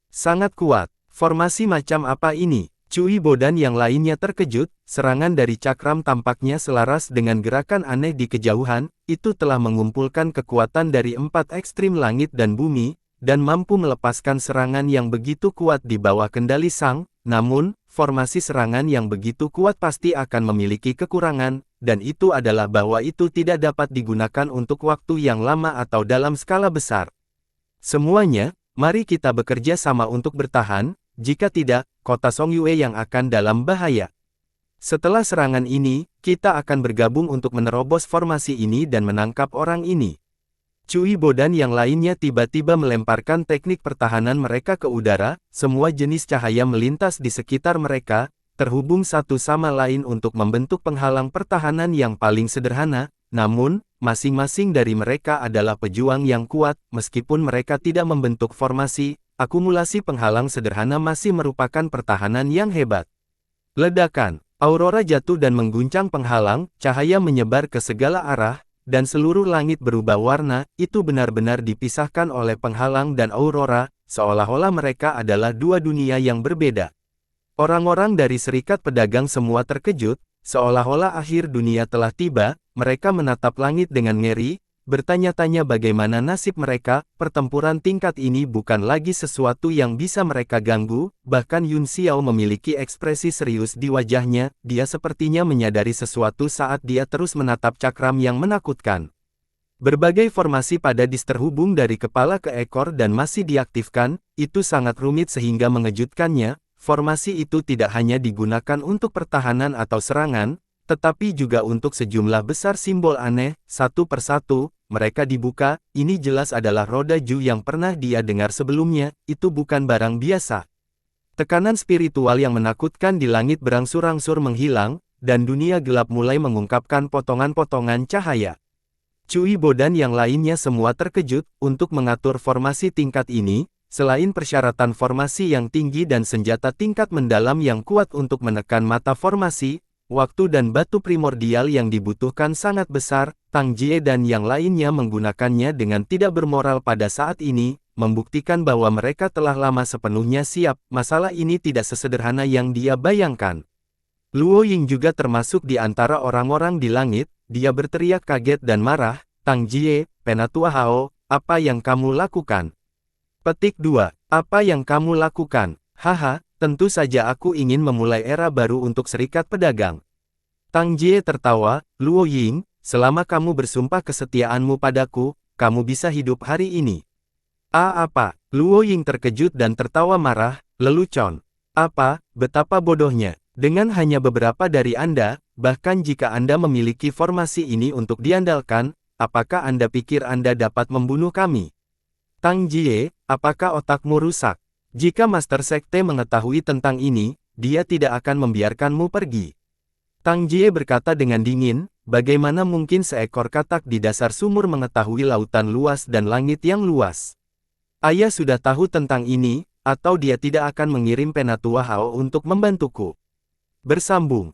Sangat kuat. Formasi macam apa ini? Cui Bo dan yang lainnya terkejut. Serangan dari cakram tampaknya selaras dengan gerakan aneh di kejauhan. Itu telah mengumpulkan kekuatan dari 4 ekstrim langit dan bumi, dan mampu melepaskan serangan yang begitu kuat di bawah kendali Sang. Namun, formasi serangan yang begitu kuat pasti akan memiliki kekurangan, dan itu adalah bahwa itu tidak dapat digunakan untuk waktu yang lama atau dalam skala besar. Semuanya, mari kita bekerja sama untuk bertahan, jika tidak, kota Songyue yang akan dalam bahaya. Setelah serangan ini, kita akan bergabung untuk menerobos formasi ini dan menangkap orang ini. Cui Bo dan yang lainnya tiba-tiba melemparkan teknik pertahanan mereka ke udara. Semua jenis cahaya melintas di sekitar mereka, terhubung satu sama lain untuk membentuk penghalang pertahanan yang paling sederhana. Namun, masing-masing dari mereka adalah pejuang yang kuat. Meskipun mereka tidak membentuk formasi, akumulasi penghalang sederhana masih merupakan pertahanan yang hebat. Ledakan, aurora jatuh dan mengguncang penghalang, cahaya menyebar ke segala arah, dan seluruh langit berubah warna. Itu benar-benar dipisahkan oleh penghalang dan aurora, seolah-olah mereka adalah dua dunia yang berbeda. Orang-orang dari Serikat Pedagang semua terkejut, seolah-olah akhir dunia telah tiba. Mereka menatap langit dengan ngeri, bertanya-tanya bagaimana nasib mereka. Pertempuran tingkat ini bukan lagi sesuatu yang bisa mereka ganggu. Bahkan Yun Xiao memiliki ekspresi serius di wajahnya. Dia sepertinya menyadari sesuatu saat dia terus menatap cakram yang menakutkan. Berbagai formasi pada dis terhubung dari kepala ke ekor dan masih diaktifkan. Itu sangat rumit sehingga mengejutkannya. Formasi itu tidak hanya digunakan untuk pertahanan atau serangan, tetapi juga untuk sejumlah besar simbol aneh. Satu persatu, mereka dibuka. Ini jelas adalah roda Ju yang pernah dia dengar sebelumnya. Itu bukan barang biasa. Tekanan spiritual yang menakutkan di langit berangsur-angsur menghilang, dan dunia gelap mulai mengungkapkan potongan-potongan cahaya. Cui Bo dan yang lainnya semua terkejut. Untuk mengatur formasi tingkat ini, selain persyaratan formasi yang tinggi dan senjata tingkat mendalam yang kuat untuk menekan mata formasi, waktu dan batu primordial yang dibutuhkan sangat besar. Tang Jie dan yang lainnya menggunakannya dengan tidak bermoral pada saat ini, membuktikan bahwa mereka telah lama sepenuhnya siap. Masalah ini tidak sesederhana yang dia bayangkan. Luo Ying juga termasuk di antara orang-orang di langit. Dia berteriak kaget dan marah. Tang Jie, Penatua Hao, apa yang kamu lakukan? Petik 2. Apa yang kamu lakukan? Haha, tentu saja aku ingin memulai era baru untuk Serikat Pedagang. Tang Jie tertawa. Luo Ying, selama kamu bersumpah kesetiaanmu padaku, kamu bisa hidup hari ini. Apa? Luo Ying terkejut dan tertawa marah, lelucon. Apa? Betapa bodohnya. Dengan hanya beberapa dari Anda, bahkan jika Anda memiliki formasi ini untuk diandalkan, apakah Anda pikir Anda dapat membunuh kami? Tang Jie, apakah otakmu rusak? Jika Master Sekte mengetahui tentang ini, dia tidak akan membiarkanmu pergi. Tang Jie berkata dengan dingin, bagaimana mungkin seekor katak di dasar sumur mengetahui lautan luas dan langit yang luas? Ayah sudah tahu tentang ini, atau dia tidak akan mengirim Penatua Hao untuk membantuku. Bersambung.